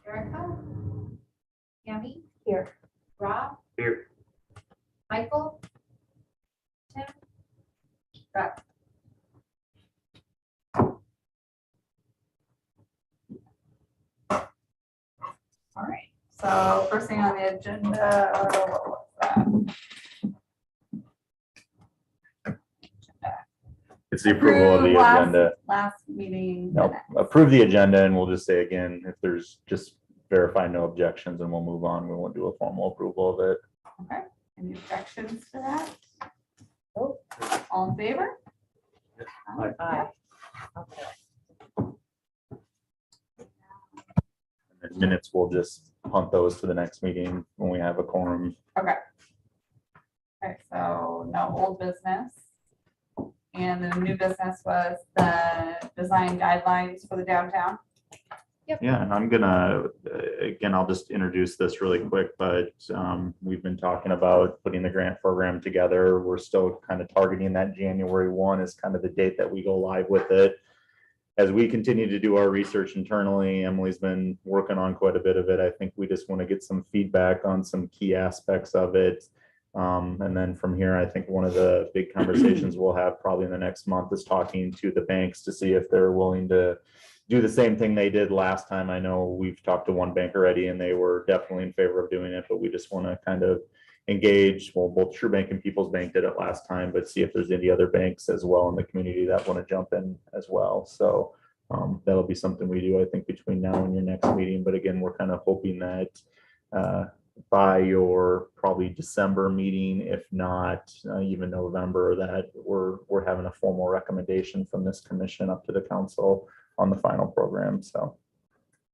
Erica? Tammy? Here. Rob? Here. Michael? Tim? Brett? All right, so first thing on the agenda, what was that? It's the approval of the Approve agenda. Last meeting. No, minutes. approve the agenda and we'll just say again, if there's just verify no objections and we'll move on. We won't do a formal approval of it. Okay, any objections to that? Oh, all in favor? Aye. And then minutes, we'll just punt those to the next meeting when we have a quorum. Okay. Okay, so no old business. And the new business was the design guidelines for the downtown. Yeah, and I'm gonna, again, I'll just introduce this really quick, but we've been talking about putting the grant program together. We're still kind of targeting that January 1 is kind of the date that we go live with it. As we continue to do our research internally, Emily's been working on quite a bit of it. I think we just want to get some feedback on some key aspects of it. And then from here, I think one of the big conversations we'll have probably in the next month is talking to the banks to see if they're willing to do the same thing they did last time. I know we've talked to one bank already and they were definitely in favor of doing it, but we just want to kind of engage. Well, both True Bank and People's Bank did it last time, but see if there's any other banks as well in the community that want to jump in as well. So that'll be something we do, I think, between now and your next meeting. But again, we're kind of hoping that by your probably December meeting, if not even November, that we're having a formal recommendation from this commission up to the council on the final program. So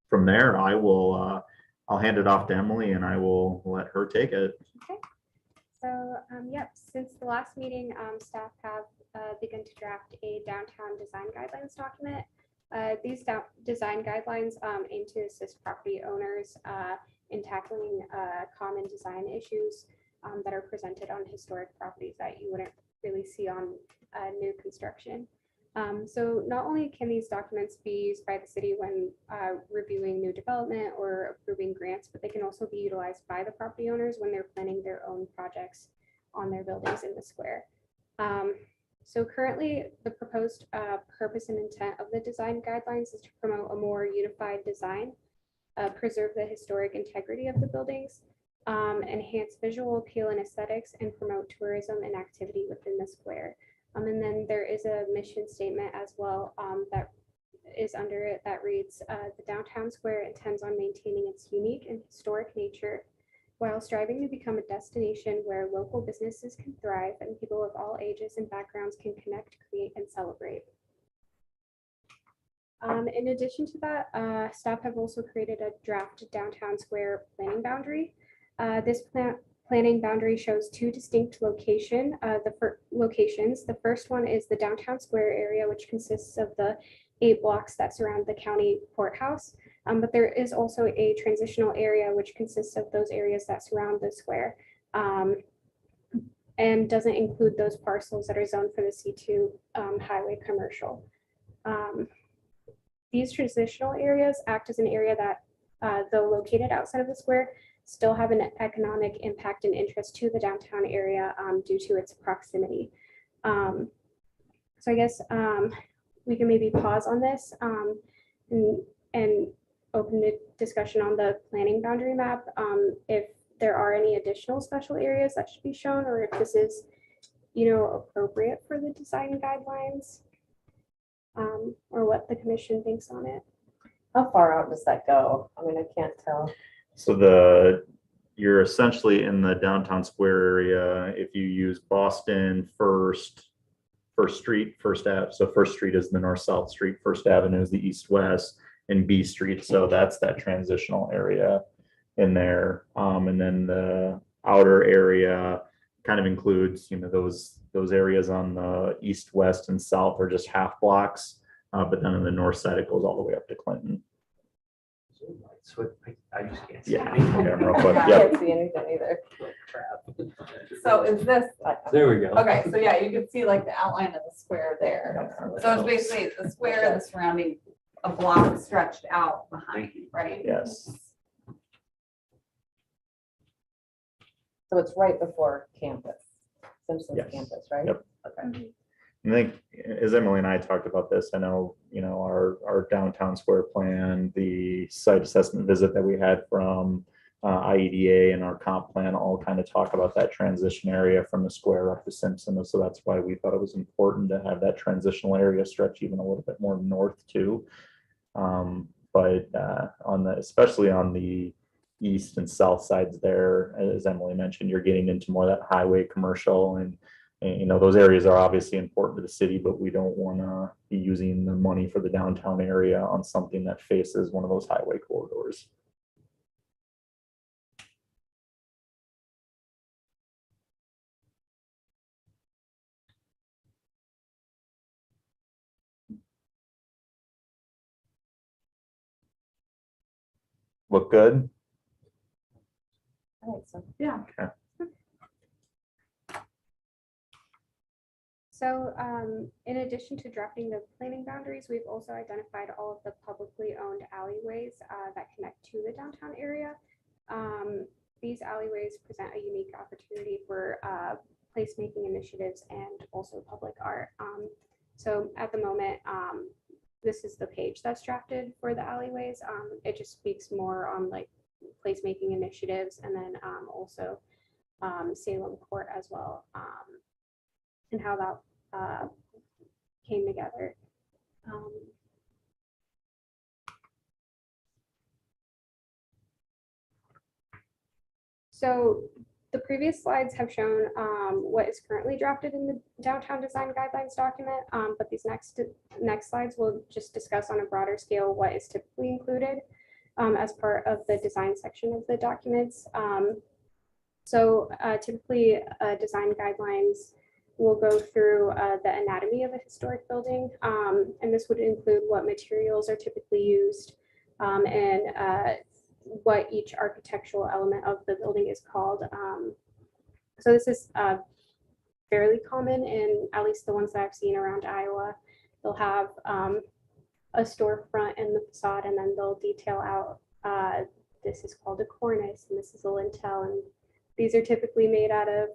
from there, I'll hand it off to Emily and I will let her take it. Okay. So, yep, since the last meeting, staff have begun to draft a downtown design guidelines document. These design guidelines aim to assist property owners in tackling common design issues that are presented on historic properties that you wouldn't really see on new construction. So not only can these documents be used by the city when reviewing new development or approving grants, but they can also be utilized by the property owners when they're planning their own projects on their buildings in the square. So currently, the proposed purpose and intent of the design guidelines is to promote a more unified design, preserve the historic integrity of the buildings, enhance visual appeal and aesthetics, and promote tourism and activity within the square. And then there is a mission statement as well that is under it that reads, the downtown square intends on maintaining its unique and historic nature while striving to become a destination where local businesses can thrive and people of all ages and backgrounds can connect, create, and celebrate. In addition to that, staff have also created a draft downtown square planning boundary. This planning boundary shows two distinct locations. The first one is the downtown square area, which consists of the 8 blocks that surround the county courthouse. But there is also a transitional area, which consists of those areas that surround the square and doesn't include those parcels that are zoned for the C2 highway commercial. These transitional areas act as an area that, though located outside of the square, still have an economic impact and interest to the downtown area due to its proximity. So I guess we can maybe pause on this and open the discussion on the planning boundary map if there are any additional special areas that should be shown, or if this is, appropriate for the design guidelines, or what the commission thinks on it. How far out does that go? I mean, I can't tell. So you're essentially in the downtown square area. If you use Boston First Street, First Ave. So First Street is the north-south street, First Avenue is the east-west, and B Street. So that's that transitional area in there. And then the outer area kind of includes, those areas on the east, west, and south are just half blocks. But then on the north side, it goes all the way up to Clinton. So I just can't see. Yeah. anything. Okay, real quick. I Yep. can't see anything either. So is this, There we go. okay, so yeah, you can see like the outline of the square there. So it's basically the square and the surrounding a block stretched out behind, right? Yes. So it's right before campus, Simpson's Yes. campus, right? Yep. Okay. I think, as Emily and I talked about this, I know, our downtown square plan, the site assessment visit that we had from IEDA and our comp plan all kind of talk about that transition area from the square up to Simpson. And so that's why we thought it was important to have that transitional area stretch even a little bit more north too. But especially on the east and south sides there, as Emily mentioned, you're getting into more of that highway commercial and those areas are obviously important to the city, but we don't want to be using the money for the downtown area on something that faces one of those highway corridors. Look good? I think so. Yeah. So in addition to drafting the planning boundaries, we've also identified all of the publicly owned alleyways that connect to the downtown area. These alleyways present a unique opportunity for placemaking initiatives and also public art. So at the moment, this is the page that's drafted for the alleyways. It just speaks more on like placemaking initiatives and then also Salem Court as well, and how that came together. So the previous slides have shown what is currently drafted in the downtown design guidelines document, but these next slides will just discuss on a broader scale what is typically included as part of the design section of the documents. Typically design guidelines will go through the anatomy of a historic building, and this would include what materials are typically used and what each architectural element of the building is called. So this is fairly common in at least the ones that I've seen around Iowa. They'll have a storefront and the facade, and then they'll detail out this is called a cornice, and this is a lintel, and these are typically made out of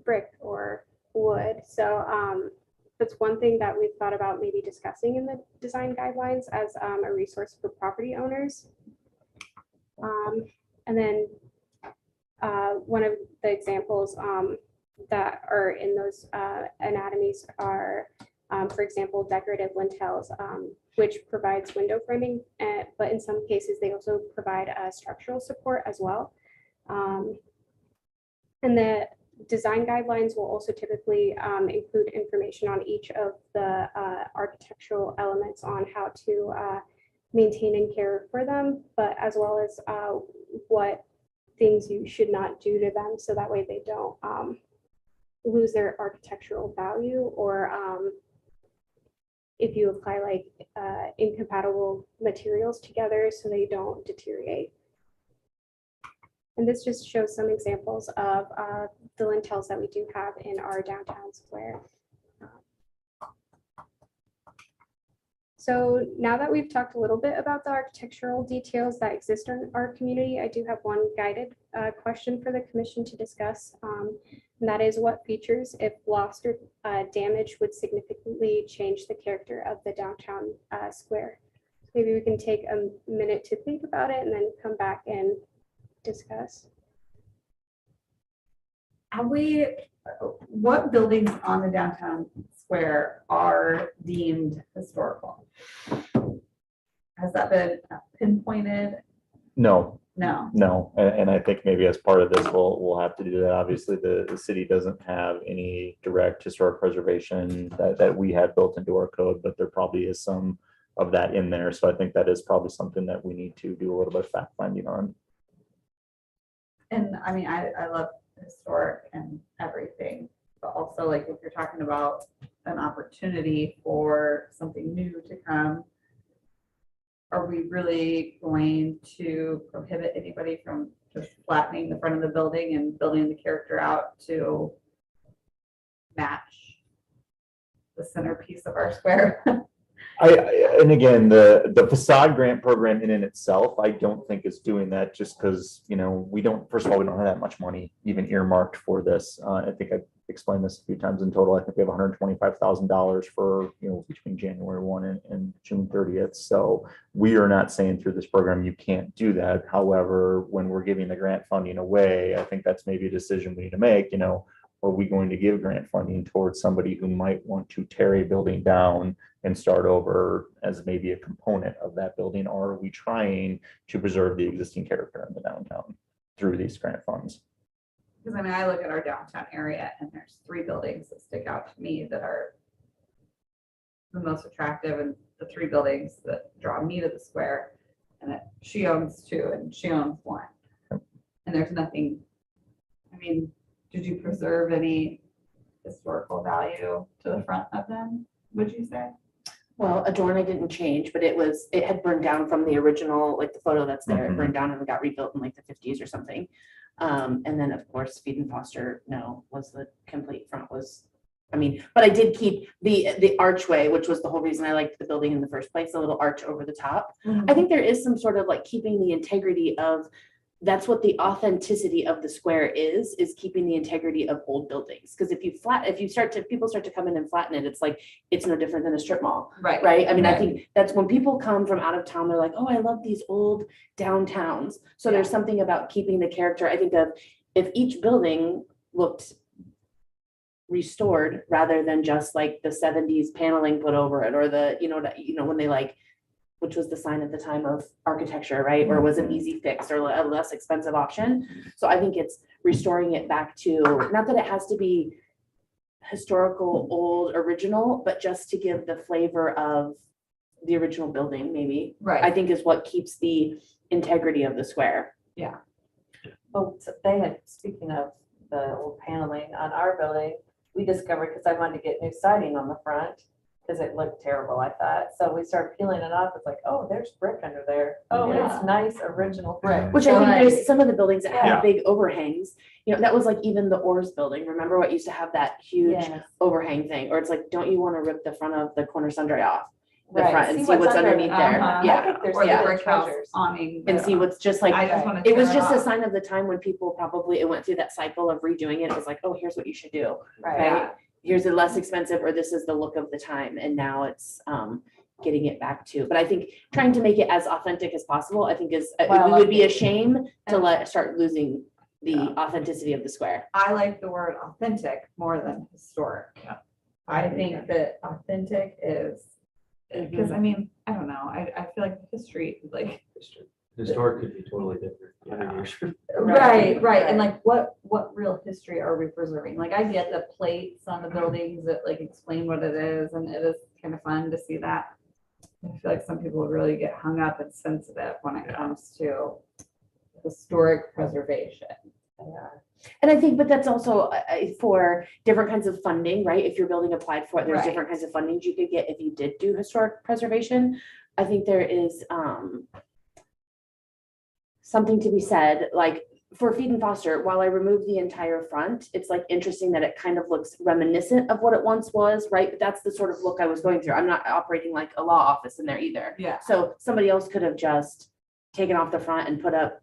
brick or wood. So that's one thing that we've thought about maybe discussing in the design guidelines as a resource for property owners. And then one of the examples that are in those anatomies are, for example, decorative lintels, which provides window framing, but in some cases they also provide structural support as well. And the design guidelines will also typically include information on each of the architectural elements on how to maintain and care for them, but as well as what things you should not do to them, so that way they don't lose their architectural value, or if you apply like incompatible materials together so they don't deteriorate. And this just shows some examples of the lintels that we do have in our downtown square. So now that we've talked a little bit about the architectural details that exist in our community, I do have one guided question for the commission to discuss. And that is, what features, if lost or damaged, would significantly change the character of the downtown square? Maybe we can take a minute to think about it and then come back and discuss. What buildings on the downtown square are deemed historical? Has that been pinpointed? No, No. and I think maybe as part of this, we'll have to do that. Obviously, the city doesn't have any direct historic preservation that we have built into our code, but there probably is some of that in there. So I think that is probably something that we need to do a little bit of fact finding on. And I mean, I love historic and everything, but also like if you're talking about an opportunity for something new to come, are we really going to prohibit anybody from just flattening the front of the building and building the character out to match the centerpiece of our square? And again, the facade grant program in itself, I don't think is doing that just because, we don't, first of all, we don't have that much money even earmarked for this. I think I've explained this a few times in total. I think we have $125,000 for, between January 1 and June 30th. So we are not saying through this program, you can't do that. However, when we're giving the grant funding away, I think that's maybe a decision we need to make, are we going to give grant funding towards somebody who might want to tear a building down and start over as maybe a component of that building? Or are we trying to preserve the existing character in the downtown through these grant funds? Because I mean, I look at our downtown area and there's 3 buildings that stick out to me that are the most attractive, and the 3 buildings that draw me to the square, and that she owns 2 and she owns 1. And there's nothing, I mean, did you preserve any historical value to the front of them, would you say? Well, Adorna didn't change, but it had burned down from the original, like the photo that's there, it burned down and got rebuilt in like the 50s or something. And then of course, Feed and Foster, was the complete front was, but I did keep the archway, which was the whole reason I liked the building in the first place, a little arch over the top. I think there is some sort of like keeping the integrity of, that's what the authenticity of the square is keeping the integrity of old buildings. Because if people start to come in and flatten it, it's like, it's no different than a strip mall. Right. Right. I think that's when people come from out of town, they're like, oh, I love these old downtowns. So there's something about keeping the character. I think of if each building looked restored rather than just like the 70s paneling put over it, or the, when they like, which was the sign at the time of architecture, right? Or was an easy fix or a less expensive option. So I think it's restoring it back to, not that it has to be historical, old, original, but just to give the flavor of the original building, maybe. Right. I think is what keeps the integrity of the square. Well, so they had, speaking of the old paneling on our building, we discovered, because I wanted to get new siding on the front, because it looked terrible, I thought. So we started peeling it off. It's like, oh, there's brick under there. Oh, Yeah. it's nice original brick. Which I think there's some of the buildings that Yeah. have big overhangs. That was like even the Oars building. Remember what used to have that huge Yes. overhang thing? Or it's like, don't you want to rip the front of the corner sundry off? The Right. front and see what's underneath there. Uh-huh. I Yeah. think there's Or the Yeah. brick house treasures. awning. And see what's just like, I just want to. it was just a sign of the time when people it went through that cycle of redoing it. It was like, oh, here's what you should do. Right. Right. Here's a less expensive, or this is the look of the time. And now it's getting it back to, but I think trying to make it as authentic as possible, I think is, Well, it would be a okay. shame to start losing the authenticity of the square. I like the word authentic more than historic. Yeah. I think that authentic is, because I don't know, I feel like history, like. Historic could be totally different. 100 years from Right, and like what real history are we preserving? Like I get the plates on the buildings that like explain what it is, and it is kind of fun to see that. I feel like some people really get hung up and sensitive when it comes to historic preservation. And I think, but that's also for different kinds of funding, right? If you're building applied for it, there's Right. different kinds of fundings you could get if you did do historic preservation. I think there is something to be said, like for Feed and Foster, while I removed the entire front, it's like interesting that it kind of looks reminiscent of what it once was, right? But that's the sort of look I was going through. I'm not operating like a law office in there either. Yeah. So somebody else could have just taken off the front and put up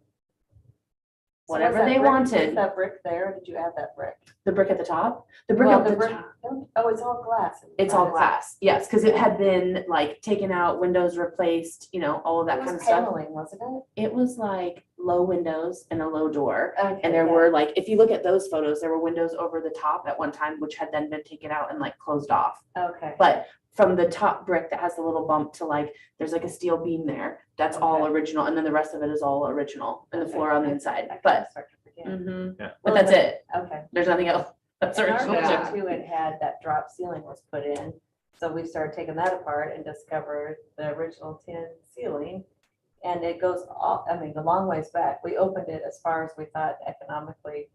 So was whatever that they brick- wanted. Was that brick there? Did you add that brick? The brick at the top, the brick Well, at the the brick- top. Oh, it's all glass. It's all glass, yes, because it had been like taken out, windows replaced, all of that It kind was of stuff. paneling, wasn't it? It was like low windows and a low door. Okay, And there yeah. were like, if you look at those photos, there were windows over the top at one time, which had then been taken out and like closed off. Okay. But from the top brick that has the little bump to like, there's like a steel beam there, that's all Okay. original. And then the rest of it is all original and the Okay. floor on the I inside, kinda but, start to forget. Yeah. but that's it. Okay. There's nothing else. That's And our original. Yeah. building too, it had that drop ceiling was put in, so we started taking that apart and discovered the original tin ceiling. And it goes all, a long ways back. We opened it as far as we thought economically,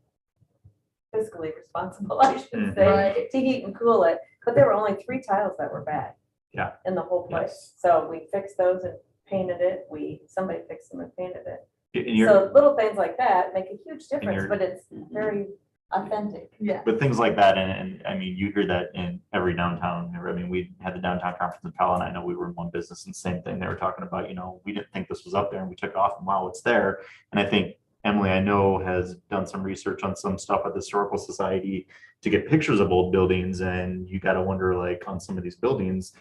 fiscally responsible, I should say, Right. to heat and cool it. But there were only 3 tiles that were bad. Yeah. In the whole place. Yes. So we fixed those and painted it. Somebody fixed them and painted it. And you're, So little things like that make a huge difference, you're- but it's Mhm. very authentic. Yeah. But things like that, and I mean, you hear that in every downtown. I mean, we had the downtown conference in Pella, and I know we were in one business, and same thing. They were talking about, we didn't think this was up there, and we took it off, and wow, it's there. And I think Emily, I know, has done some research on some stuff at the Historical Society to get pictures of old buildings, and you got to wonder, like, on some of these buildings,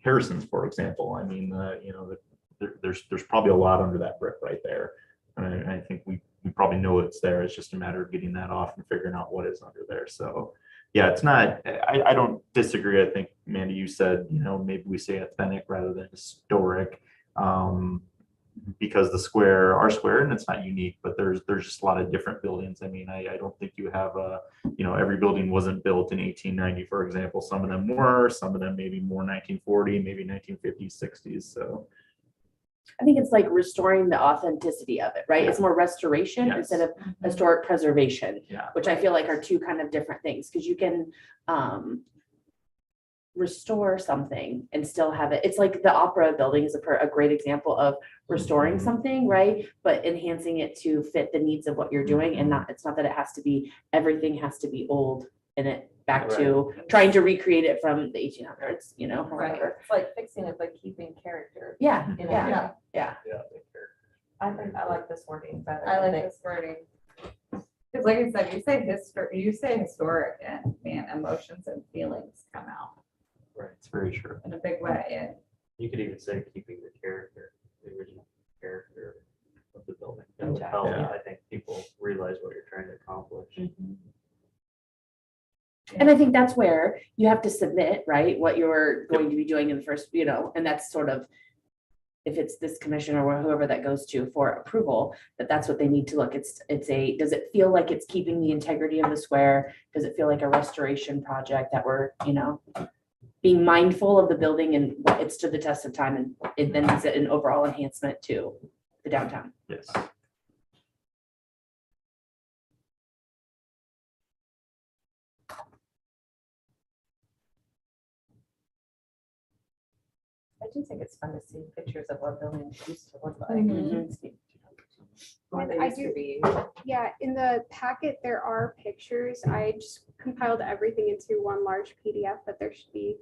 Harrison's, for example. I mean, there's probably a lot under that brick right there. And I think we probably know it's there. It's just a matter of getting that off and figuring out what is under there. So yeah, it's not, I don't disagree. I think, Mandy, you said, maybe we say authentic rather than historic. Because our square, and it's not unique, but there's just a lot of different buildings. I mean, I don't think you have every building wasn't built in 1890, for example. Some of them were, some of them maybe more 1940, maybe 1950s, 60s. So I think it's like restoring the authenticity of it, right? It's more restoration Yes. instead of historic preservation, yeah, which I feel like are two kind of different things, because you can restore something and still have it. It's like the opera building is a great example of restoring something, right? But enhancing it to fit the needs of what you're doing, and it's not that it has to be, everything has to be old and it back to trying to recreate it from the 1800s, or Right. whatever. It's like fixing it, but keeping character. Yeah, You know? yeah. Yeah. I think I like this wording better. I like think. this wording. Because like I said, you say historic, and man, emotions and feelings come out Right. it's very true. in a big way. And You could even say keeping the character, the original character of the building. That would Intact. help. Yeah. I think people realize what you're trying to accomplish. And I think that's where you have to submit, right, what you're going to be doing in the first, and that's sort of, if it's this commission or whoever that goes to for approval, that's what they need to look. Does it feel like it's keeping the integrity of the square? Does it feel like a restoration project that we're, being mindful of the building and what it stood the test of time, and then is it an overall enhancement to the downtown? Yes. I do think it's fun to see pictures of what buildings used to look like. Mhm. What they I used to do- be. Yeah, in the packet, there are pictures. I just compiled everything into one large PDF, but there should be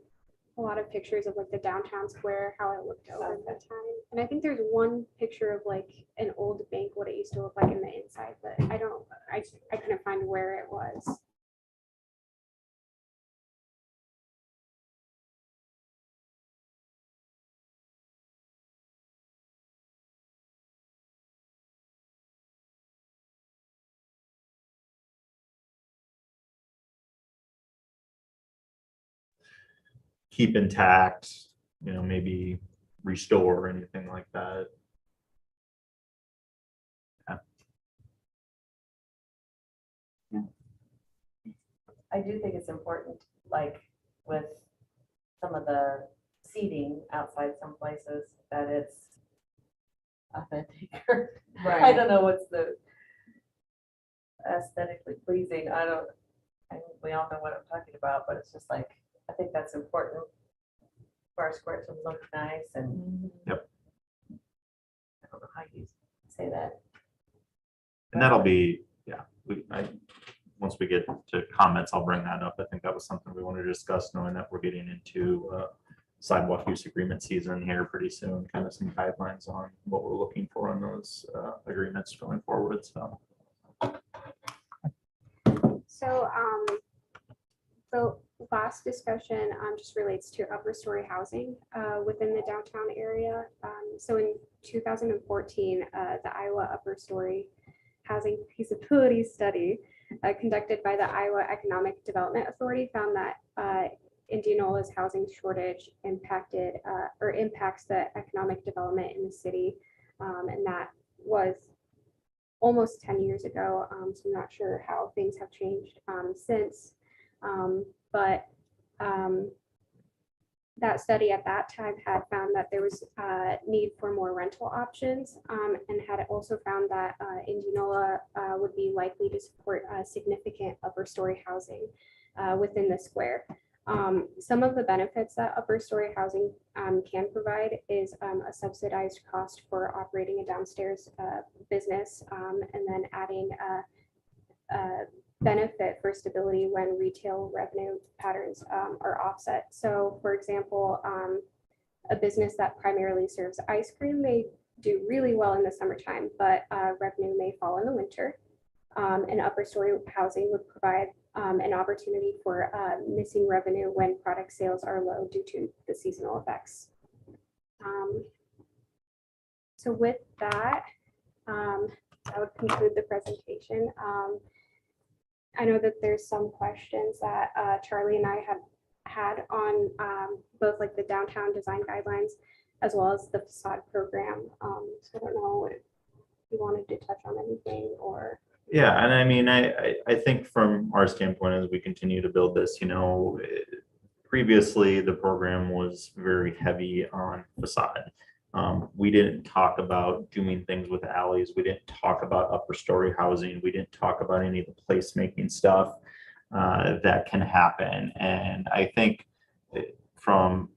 a lot of pictures of like the downtown square, how it looked over at that time. And I think there's one picture of like an old bank, what it used to look like in the inside, but I couldn't find where it was. Keep intact, maybe restore or anything like that. I do think it's important, like with some of the seating outside some places, that it's authentic. I don't know what's the aesthetically pleasing. I think we all know what I'm talking about, but it's just like, I think that's important for our square to look nice and. Yep. I don't know how you say that. And that'll be, once we get to comments, I'll bring that up. I think that was something we wanted to discuss, knowing that we're getting into sidewalk use agreement season here pretty soon, kind of some guidelines on what we're looking for on those agreements going forward. So The last discussion just relates to upper story housing within the downtown area. So in 2014, the Iowa Upper Story Housing Feasibility Study conducted by the Iowa Economic Development Authority found that Indianola's housing shortage impacts the economic development in the city. And that was almost 10 years ago. So I'm not sure how things have changed since. But that study at that time had found that there was a need for more rental options, and had also found that Indianola would be likely to support significant upper story housing within the square. Some of the benefits that upper story housing can provide is a subsidized cost for operating a downstairs business, and then adding benefit for stability when retail revenue patterns are offset. So for example, a business that primarily serves ice cream may do really well in the summertime, but revenue may fall in the winter. And upper story housing would provide an opportunity for missing revenue when product sales are low due to the seasonal effects. So with that, that would conclude the presentation. I know that there's some questions that Charlie and I have had on both like the downtown design guidelines as well as the facade program. So I don't know if you wanted to touch on anything or. Yeah, and I mean, I think from our standpoint, as we continue to build this, previously the program was very heavy on facade. We didn't talk about doing things with alleys. We didn't talk about upper story housing. We didn't talk about any of the placemaking stuff that can happen. And I think from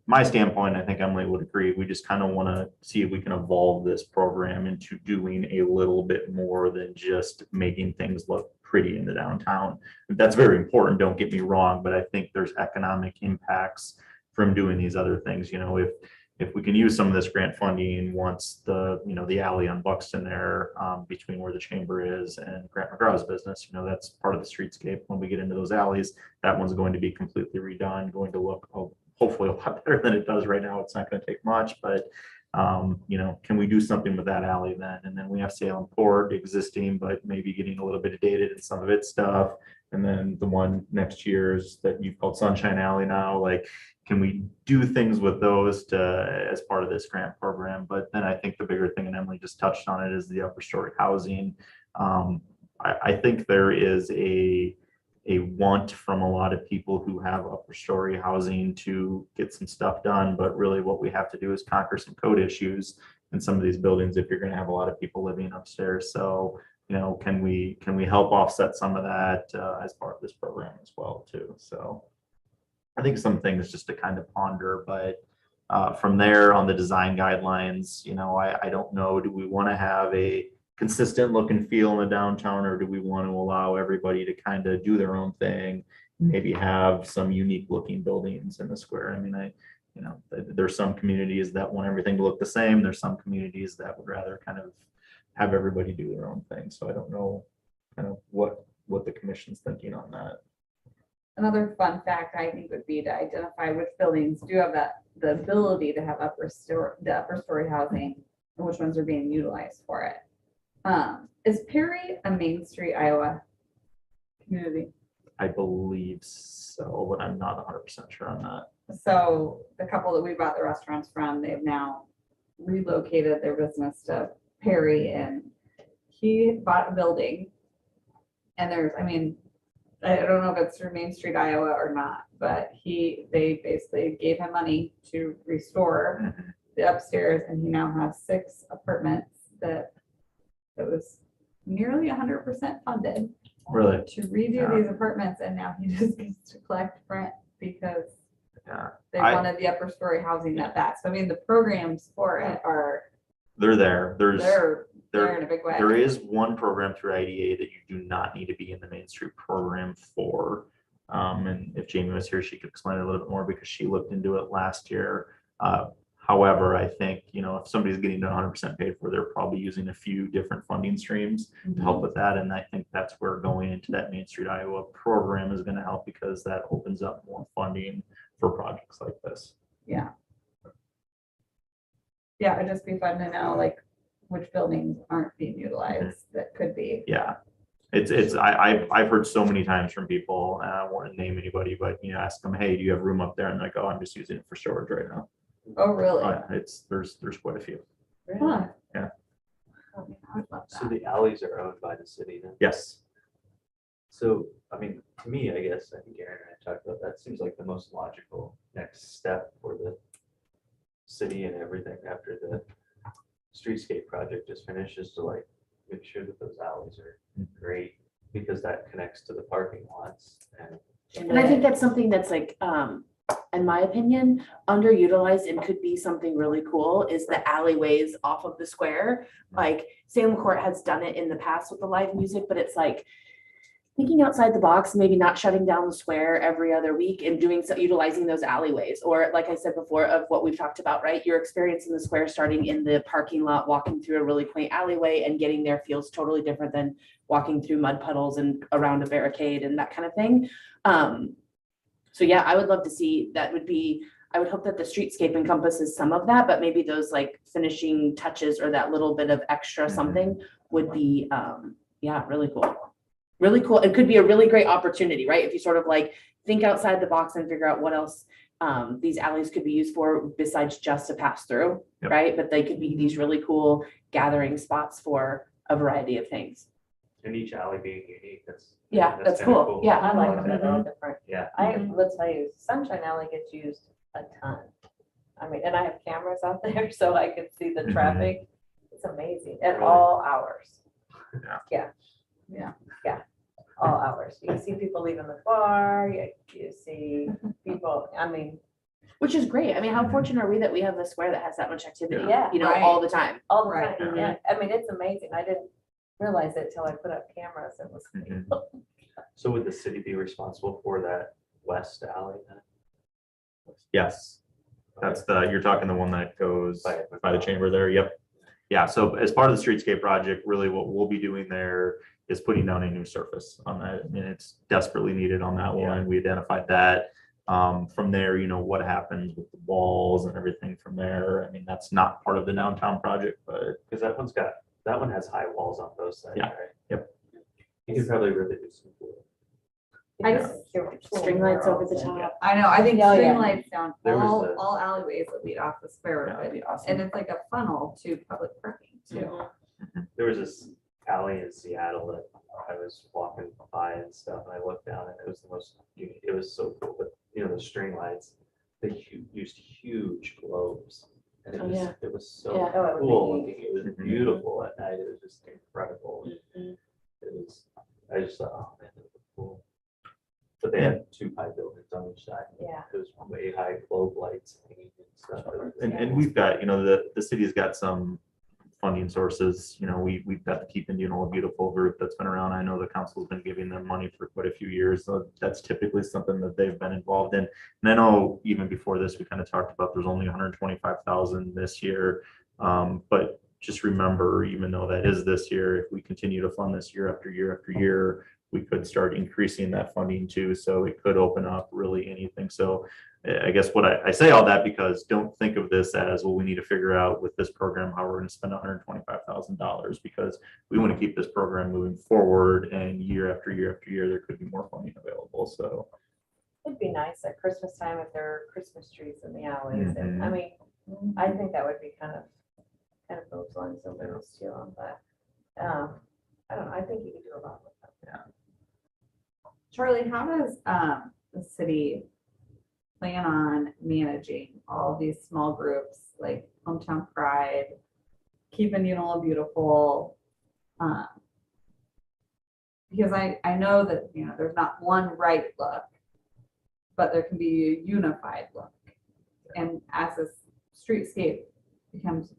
my standpoint, I think Emily would agree. We just kind of want to see if we can evolve this program into doing a little bit more than just making things look pretty in the downtown. That's very important, don't get me wrong, but I think there's economic impacts from doing these other things. If we can use some of this grant funding once the alley on Buxton there between where the chamber is and Grant McGraw's business, that's part of the streetscape. When we get into those alleys, that one's going to be completely redone, going to look hopefully a lot better than it does right now. It's not going to take much, but can we do something with that alley then? And then we have Salem Port existing, but maybe getting a little bit dated in some of its stuff. And then the one next year's that you've called Sunshine Alley now, can we do things with those as part of this grant program? But then I think the bigger thing, and Emily just touched on it, is the upper story housing. I think there is a want from a lot of people who have upper story housing to get some stuff done, but really what we have to do is conquer some code issues in some of these buildings if you're going to have a lot of people living upstairs. So, can we help offset some of that as part of this program as well too? So I think some things just to kind of ponder, but from there on the design guidelines, I don't know, do we want to have a consistent look and feel in the downtown, or do we want to allow everybody to kind of do their own thing, maybe have some unique looking buildings in the square? I mean, there's some communities that want everything to look the same. There's some communities that would rather kind of have everybody do their own thing. So I don't know kind of what the commission's thinking on that. Another fun fact I think would be to identify which buildings do have the ability to have upper story housing and which ones are being utilized for it. Is Perry a Main Street, Iowa community? I believe so, but I'm not 100% sure on that. So the couple that we bought the restaurants from, they've now relocated their business to Perry, and he bought a building. And I don't know if it's through Main Street, Iowa or not, but they basically gave him money to restore the upstairs, and he now has 6 apartments that was nearly 100% funded. Really? To redo these apartments, and now he just gets to collect rent because they wanted the upper story housing that bad. So the programs for it they're there. They're in a big way. There is one program through IDA that you do not need to be in the Main Street program for. And if Jamie was here, she could explain it a little bit more because she looked into it last year. However, I think, if somebody's getting 100% paid for, they're probably using a few different funding streams to help with that. And I think that's where going into that Main Street Iowa program is going to help, because that opens up more funding for projects like this. Yeah, it'd just be fun to know which buildings aren't being utilized that could be. Yeah. I've heard so many times from people, and I don't want to name anybody, but ask them, hey, do you have room up there? And they're like, oh, I'm just using it for storage right now. Oh, really? There's quite a few. Huh. Yeah. I would love So that. the alleys are owned by the city then? Yes. So, to me, I guess, I think Aaron and I talked about that, seems like the most logical next step for the city and everything after the streetscape project is finished, is to make sure that those alleys are great, because that connects to the parking lots. And I think that's something that's in my opinion, underutilized and could be something really cool is the alleyways off of the square. Salem Court has done it in the past with the live music, but it's thinking outside the box, maybe not shutting down the square every other week and doing so, utilizing those alleyways, or like I said before, of what we've talked about, right? Your experience in the square, starting in the parking lot, walking through a really quaint alleyway and getting there feels totally different than walking through mud puddles and around a barricade and that kind of thing. So yeah, I would love to see, that would be, I would hope that the streetscape encompasses some of that, but maybe those like finishing touches or that little bit of extra something would be, yeah, really cool. Really cool. It could be a really great opportunity, right? If you sort of like think outside the box and figure out what else these alleys could be used for besides just a pass through, Yep. right? But they could be these really cool gathering spots for a variety of things. And each alley being unique, Yeah, that's kinda cool. Yeah. I like them, they're all different. Yeah. I will tell you, Sunshine Alley gets used a ton. I mean, and I have cameras out there, so I can see the Mhm. traffic. It's amazing at Really? all hours. Yeah. Yeah, all hours. You see people leaving the bar, you see people, I mean, Which is great. I mean, how Mhm. fortunate are we that we have the square that has that much activity, Yeah, you know, right. all the time. all the Right. time. Yeah, I mean, it's amazing. I didn't realize it till I put up cameras and was. Mhm. So would the city be responsible for that west alley then? Yes, that's you're talking the one that goes By- by the chamber there. Yep. Yeah, so as part of the streetscape project, really what we'll be doing there is putting down a new surface on that. And it's desperately needed on that Yeah. one. We identified that. From there, you know, what happens with the walls and everything from there. I mean, that's not part of the downtown project, but Because that one has high walls on both sides, Yeah. right? Yep. You could probably really do some cool. I Yeah. just. String lights over the top. I know, I think Oh, string yeah. lights down There was a- all alleyways that lead off the square. That would be awesome. And it's like a funnel to public parking too. Mhm. There was this alley in Seattle that I was walking by and stuff, and I looked down and it was the most, it was so cool, but you know, the string lights, they used huge globes. And Oh, yeah. it was so Yeah. Oh, it would be cool neat. looking, it was Mhm. beautiful at night, it was just incredible. Mhm. It was, I just thought, oh man, that was cool. But they had two high buildings on each side. Yeah. It was way high globe lights hanging and stuff. It was- and we've got, you know, the city's got some funding sources. You know, we've got the Keep Indianola Beautiful group that's been around. I know the council's been giving them money for quite a few years. So that's typically something that they've been involved in. And I know even before this, we kind of talked about there's only 125,000 this year. But just remember, even though that is this year, if we continue to fund this year after year after year, we could start increasing that funding too. So it could open up really anything. So I guess what I say all that because don't think of this as, well, we need to figure out with this program how we're going to spend $125,000 because we want to keep this program moving forward, and year after year after year, there could be more funding available. So It'd be nice at Christmas time if there are Christmas trees in the alleys. And I mean, I think that would be kind of moves along some things too, but I don't know. I think you could do a lot with that. Charlie, how does the city plan on managing all these small groups like Hometown Pride, Keep Indianola Beautiful? Because I know that, you know, there's not one right look, but there can be a unified look. And as this streetscape becomes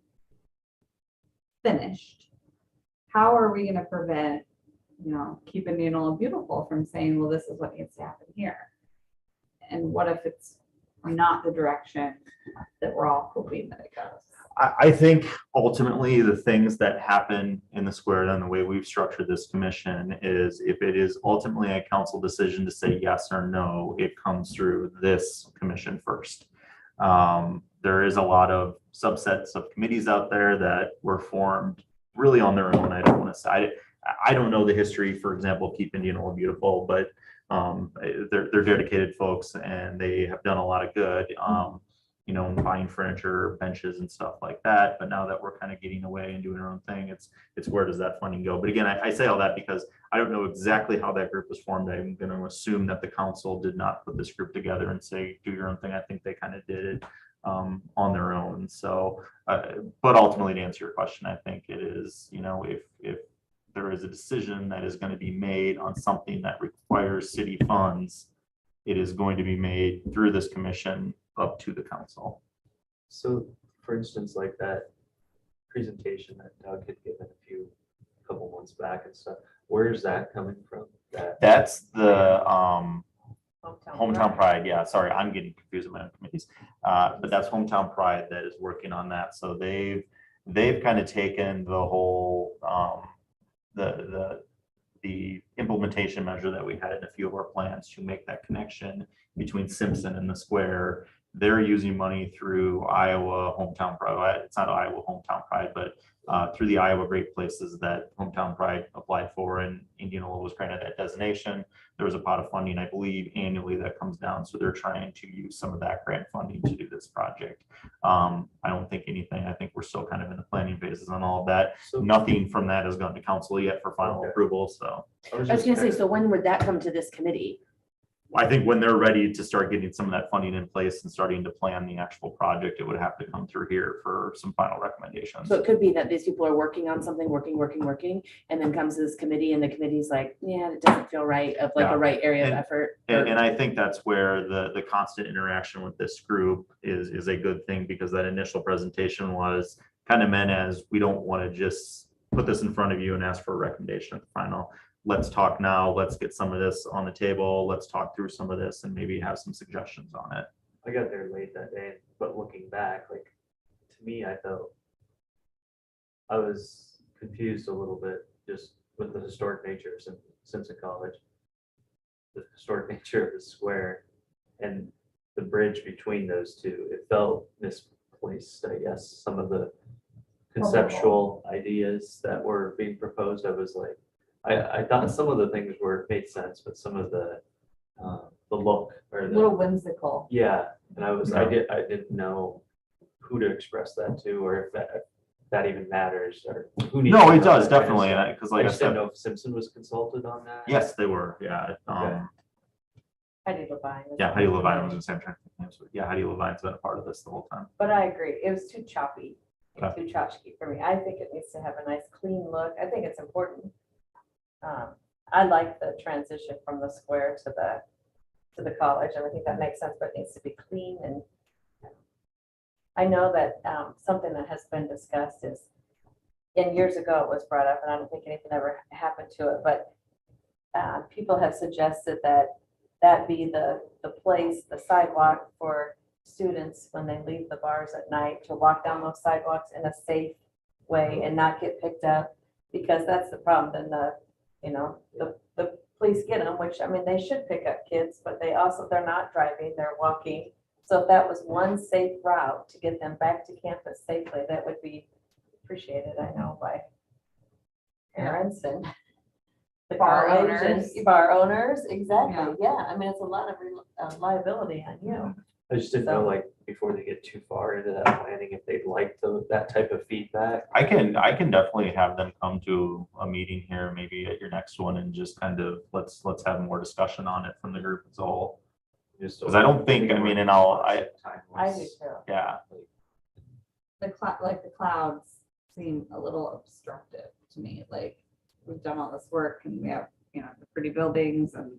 finished, how are we going to prevent, you know, Keep Indianola Beautiful from saying, well, this is what needs to happen here? And what if it's not the direction that we're all hoping that it goes? I think ultimately the things that happen in the square and the way we've structured this commission is if it is ultimately a council decision to say yes or no, it comes through this commission first. There is a lot of subsets of committees out there that were formed really on their own. I don't want to say, I don't know the history, for example, Keep Indianola Beautiful, but they're dedicated folks and they have done a lot of good, you know, buying furniture, benches and stuff like that. But now that we're kind of getting away and doing our own thing, it's where does that funding go? But again, I say all that because I don't know exactly how that group was formed. I'm going to assume that the council did not put this group together and say, do your own thing. I think they kind of did it on their own. So, but ultimately to answer your question, I think it is, you know, if there is a decision that is going to be made on something that requires city funds, it is going to be made through this commission up to the council. So, for instance, like that presentation that Doug had given a couple months back and stuff, where is that coming from? that? That's the Hometown Hometown Pride. Yeah, sorry, I'm getting confused in my own committees. But that's Hometown Pride that is working on that. So they've kind of taken the whole the implementation measure that we had in a few of our plans to make that connection between Simpson and the square. They're using money through Iowa Hometown Pride. It's not Iowa Hometown Pride, but through the Iowa Great Places that Hometown Pride applied for, and Indianola was granted that designation. There was a pot of funding, I believe, annually that comes down. So they're trying to use some of that grant funding to do this project. I don't think anything. I think we're still kind of in the planning phases on all of that. So Nothing from that has gone to council yet for final Okay. approval. So I was just gonna say, kinda- so when would that come to this committee? I think when they're ready to start getting some of that funding in place and starting to plan the actual project, it would have to come through here for some final recommendations. So it could be that these people are working on something, working, and then comes to this committee and the committee's like, yeah, it doesn't feel right, of like Yeah. a right area of And- effort. And I think that's where the constant interaction with this group is a good thing, because that initial presentation was kind of meant as, we don't want to just put this in front of you and ask for a recommendation at the final. Let's talk now, let's get some of this on the table, let's talk through some of this and maybe have some suggestions on it. I got there late that day, but looking back, like, to me, I felt I was confused a little bit just with the historic nature of Simpson College, the historic nature of the square, and the bridge between those two. It felt misplaced, I guess. Some of the conceptual ideas that were being proposed, I was like, I thought some of the things made sense, but some of the look or A the. little whimsical. Yeah, and I didn't know who to express that to, or if that even matters, or who needs. No, to it know does, that kind of definitely, stuff. because I like I just didn't said, know if Simpson was consulted on that. yes, they were, yeah. Okay. Heidi Levine. was Yeah, on Heidi the Levine committee. was in San Francisco. Yeah, Heidi Levine's been a part of this the whole time. But I agree, it was too choppy, and Okay. too tchotchke for me. I think it needs to have a nice clean look. I think it's important. I like the transition from the square to the college, and I think that makes sense, but it needs to be clean. And I know that something that has been discussed is, and years ago it was brought up, and I don't think anything ever happened to it, but people have suggested that be the place, the sidewalk for students when they leave the bars at night, to walk down those sidewalks in a safe way and not get picked up, because that's the problem. Then the police get them, which, I mean, they should pick up kids, but they're not driving, they're walking. So if that was one safe route to get them back to campus safely, that would be appreciated, I know, by parents and the Bar college owners. and bar owners, exactly, Yeah. yeah. I mean, it's a lot of liability on you. I just didn't know, So- like, before they get too far into that planning, if they'd like that type of feedback. I can definitely have them come to a meeting here, maybe at your next one, and just kind of, let's have more discussion on it from the group as a whole. Just Because I don't think, I mean, I do too. yeah, The clouds seem a little obstructive to me, like, we've done all this work and we have, the pretty buildings and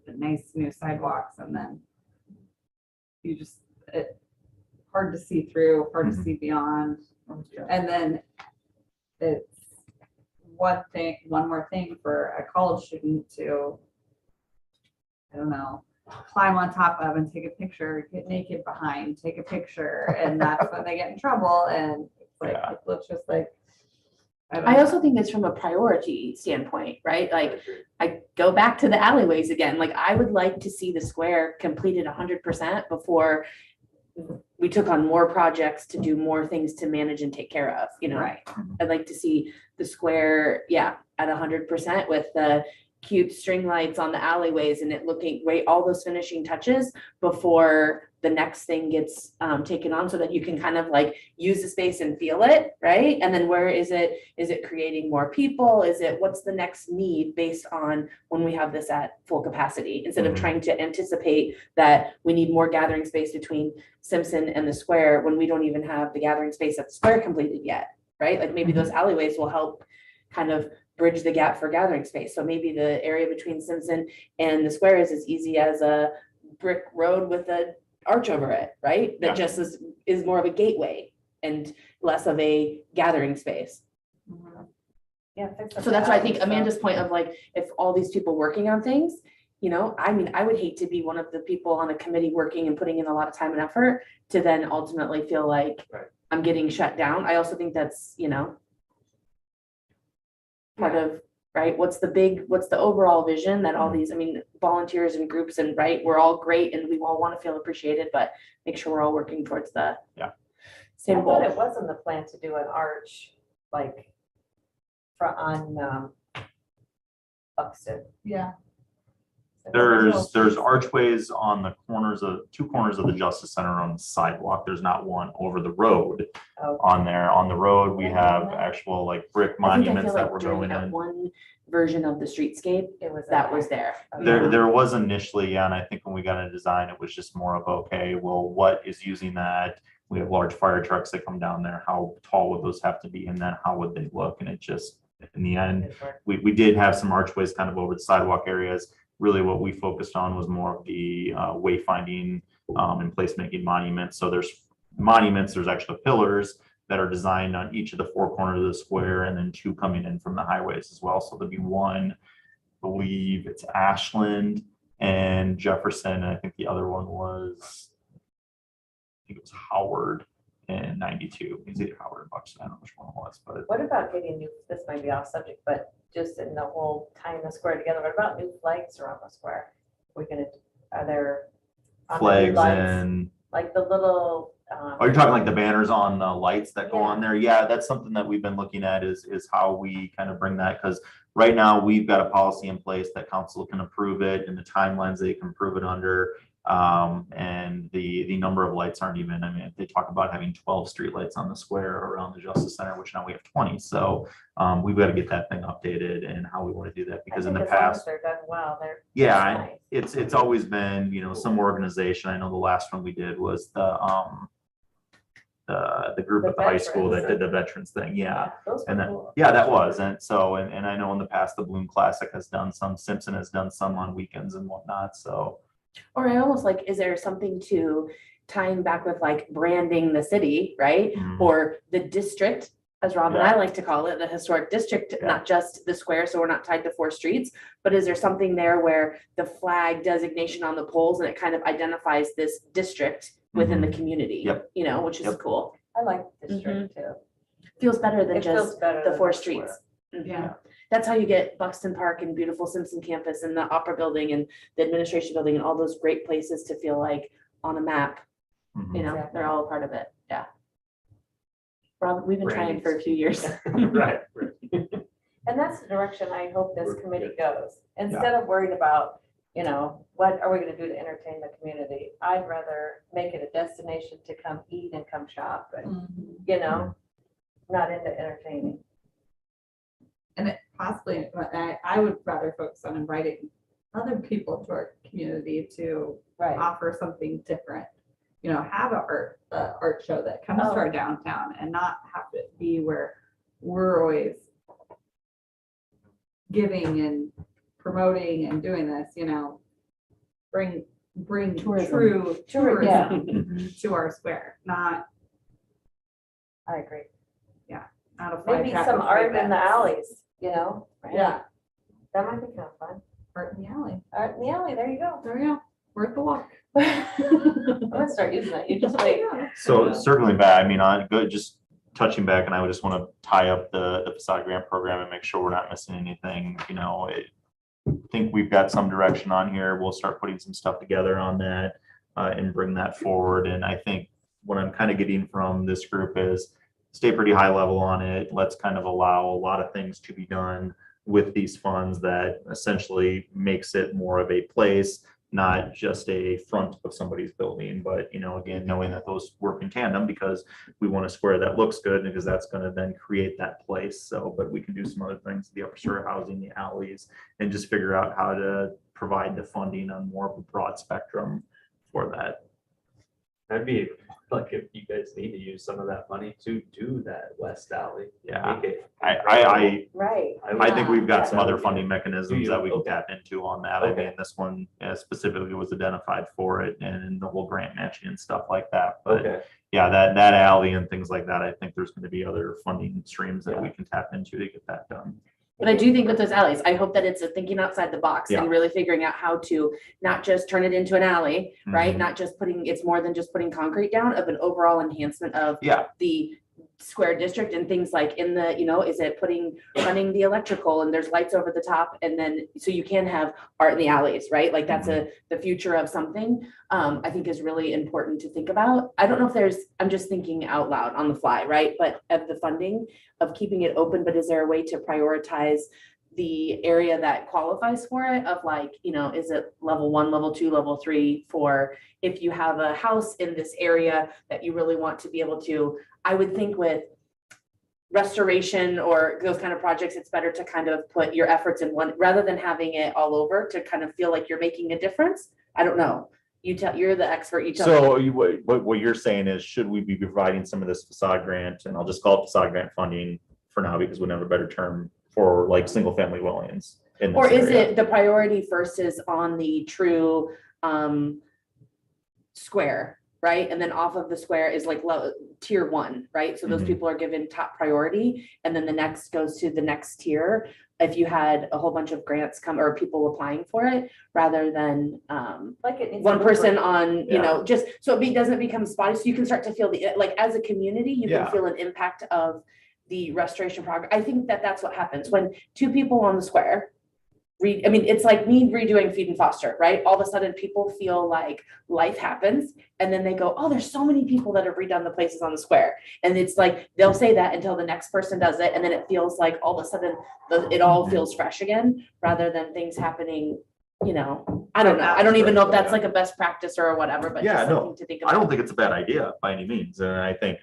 the nice new sidewalks, and then it's hard to see through, hard to Mhm. see beyond. And then it's one more thing for a college student to, I don't know, climb on top of and take a picture, get naked behind, take a picture, and that's when they get in trouble. And it's like, Yeah. it looks just like. don't I know. also think it's from a priority standpoint, right? I Like, agree. I go back to the alleyways again. Like, I would like to see the square completed 100% before we took on more projects to do more things to manage and take care of, Right. I'd like to see the square, yeah, at 100% with the cute string lights on the alleyways and it looking great, all those finishing touches before the next thing gets taken on, so that you can kind of like use the space and feel it, right? And then where is it? Is it creating more people? What's the next need based on when we have this at full capacity? Instead of Mhm. trying to anticipate that we need more gathering space between Simpson and the square when we don't even have the gathering space at the square completed yet, right? Like maybe those alleyways will help kind of bridge the gap for gathering space. So maybe the area between Simpson and the square is as easy as a brick road with a arch over it, right? Yeah. That just is more of a gateway and less of a gathering space. Yeah. fix up So the that's why I alley think stuff. Amanda's point of like, if all these people working on things, you know, I mean, I would hate to be one of the people on a committee working and putting in a lot of time and effort to then ultimately feel like Right. I'm getting shut down. I also think that's, you know, part of, right, what's the overall vision that all these, I mean, volunteers and groups and right, we're all great and we all want to feel appreciated, but make sure we're all working towards the Yeah. same I thought goal. it wasn't the plan to do an arch, like, on Buxton. Yeah. There's archways on the two corners of the Justice Center on the sidewalk. There's not one over the road Oh, on there. On the road, we Yeah. have actual like brick I think I monuments feel that like were during going that in. one version of the streetscape, it was. that in was there. Oh, There, yeah. there was initially, yeah, and I think when we got into design, it was just more of, okay, well, what is using that? We have large fire trucks that come down there. How tall would those have to be? And then how would they look? And it just, in the end, It worked. we did have some archways kind of over the sidewalk areas. Really what we focused on was more of the wayfinding and placemaking monuments. So there's monuments, there's actually pillars that are designed on each of the four corners of the square and then two coming in from the highways as well. So there'll be one, I believe it's Ashland and Jefferson. And I think the other one was, I think it was Howard in 92. Is it Howard or Buxton? I don't know which one it was, but What about getting new, this might be off subject, but just in the whole tying the square together, what about new flags around the square? We're gonna, are there? on the new flags lights, and Like the little. oh, you're talking like the banners on the lights that go on there? Yeah, that's something that we've been looking at is how we kind of bring that, because right now we've got a policy in place that council can approve it and the timelines they can approve it under. And the number of lights aren't even, I mean, they talk about having 12 street lights on the square around the Justice Center, which now we have 20. So we've got to get that thing updated and how we want to do that, because in the as long as past, they're done well, they're. yeah, nice. it's always been, you know, some organization. I know the last one we did was the group The at the high school that veterans. did the veterans thing. Yeah. Those were And then, cool. yeah, that was. And so, and I know in the past, the Bloom Classic has done some, Simpson has done some on weekends and whatnot. So, Or I almost like, is there something to tying back with like branding the city, right? Mhm. Or the district, as Rob and I like to call it, the historic district, Yeah. not just the square, so we're not tied to 4 streets. But is there something there where the flag designation on the poles and it kind of identifies this district within the community? Yep. You know, which is Yep. cool. I like the district too. Feels better than It feels just better the than 4 square. streets. Mhm. Yeah. That's how you get Buxton Park and beautiful Simpson campus and the Opera Building and the administration building and all those great places to feel like on a map, mhm. you know, Exactly. they're all a part of it. Yeah. Rob, we've been trying for a few years. Right. And that's the direction I hope this We're- committee goes. Instead of worried about, you know, what are we gonna do to entertain the community? I'd rather make it a destination to come eat and come shop and, you know, not into entertaining. And it possibly, but I would rather focus on inviting other people to our community to Right. offer something different. You know, have a art show that comes to Oh. our downtown and not have it be where we're always giving and promoting and doing this, you know, bring Tourism. true Yeah. tourism to our square, not I agree. a Maybe fly some trap art with in the fake alleys, you know? right? Yeah, That might be kind of fun. art in the alley. Art in the alley, there you go. There we go. Worth the walk. I'm gonna start using that. You just wait. Yeah. So circling back, I mean, on good, just touching back, and I would just want to tie up the facade grant program and make sure we're not missing anything. You know, I think we've got some direction on here. We'll start putting some stuff together on that and bring that forward. And I think what I'm kind of getting from this group is stay pretty high level on it. Let's kind of allow a lot of things to be done with these funds that essentially makes it more of a place, not just a front of somebody's building, but, you know, again, knowing that those work in tandem, because we want a square that looks good, because that's going to then create that place. So, but we can do some other things, the upper story housing, the alleys, and just figure out how to provide the funding on more of a broad spectrum for that. That'd be like if you guys need to use some of that money to do that west alley. Yeah. make it I Right. I think we've got Yeah. some other funding Do mechanisms you? that we can Okay. tap into on that. I Okay. mean, this one specifically was identified for it and the whole grant matching and stuff like that. But Okay, yeah, that alley and things like that, I think there's going to be other funding streams that we Yeah. can tap into to get that done. But I do think with those alleys, I hope that it's a thinking outside the box Yeah. and really figuring out how to not just turn it into an alley, right? Mhm. Not just putting, it's more than just putting concrete down, of an overall enhancement of Yeah, the square district and things like in the, is it running the electrical and there's lights over the top, and then, so you can have art in the alleys, right? Like that's the future of something, I think is really important to think about. I don't know if I'm just thinking out loud on the fly, right? But of the funding of keeping it open, but is there a way to prioritize the area that qualifies for it, of like, is it level 1, level 2, level 3, for if you have a house in this area that you really want to be able to. I would think with restoration or those kind of projects, it's better to kind of put your efforts in one rather than having it all over, to kind of feel like you're making a difference. I don't know. You're the expert. You tell me. so what you're saying is, should we be providing some of this facade grant, and I'll just call it facade grant funding for now because we don't have a better term, for like single family dwellings in this Or is area? it the priority first is on the true square, right? And then off of the square is like tier 1, right? So those Mhm. people are given top priority, and then the next goes to the next tier. If you had a whole bunch of grants come or people applying for it, rather than Like it needs. one to person look on, Yeah. just so doesn't become spotty. So you can start to feel like as a community, you Yeah. can feel an impact of the restoration progress. I think that that's what happens when two people on the square it's like me redoing Feed and Foster, right? All of a sudden people feel like life happens, and then they go, oh, there's so many people that have redone the places on the square. And it's like, they'll say that until the next person does it. And then it feels like all of a sudden it all Mhm. feels fresh again, rather than things happening, I don't know. I don't even know if that's like a best practice or whatever, but Yeah, just no, something to think I about. don't think it's a bad idea by any means. And I think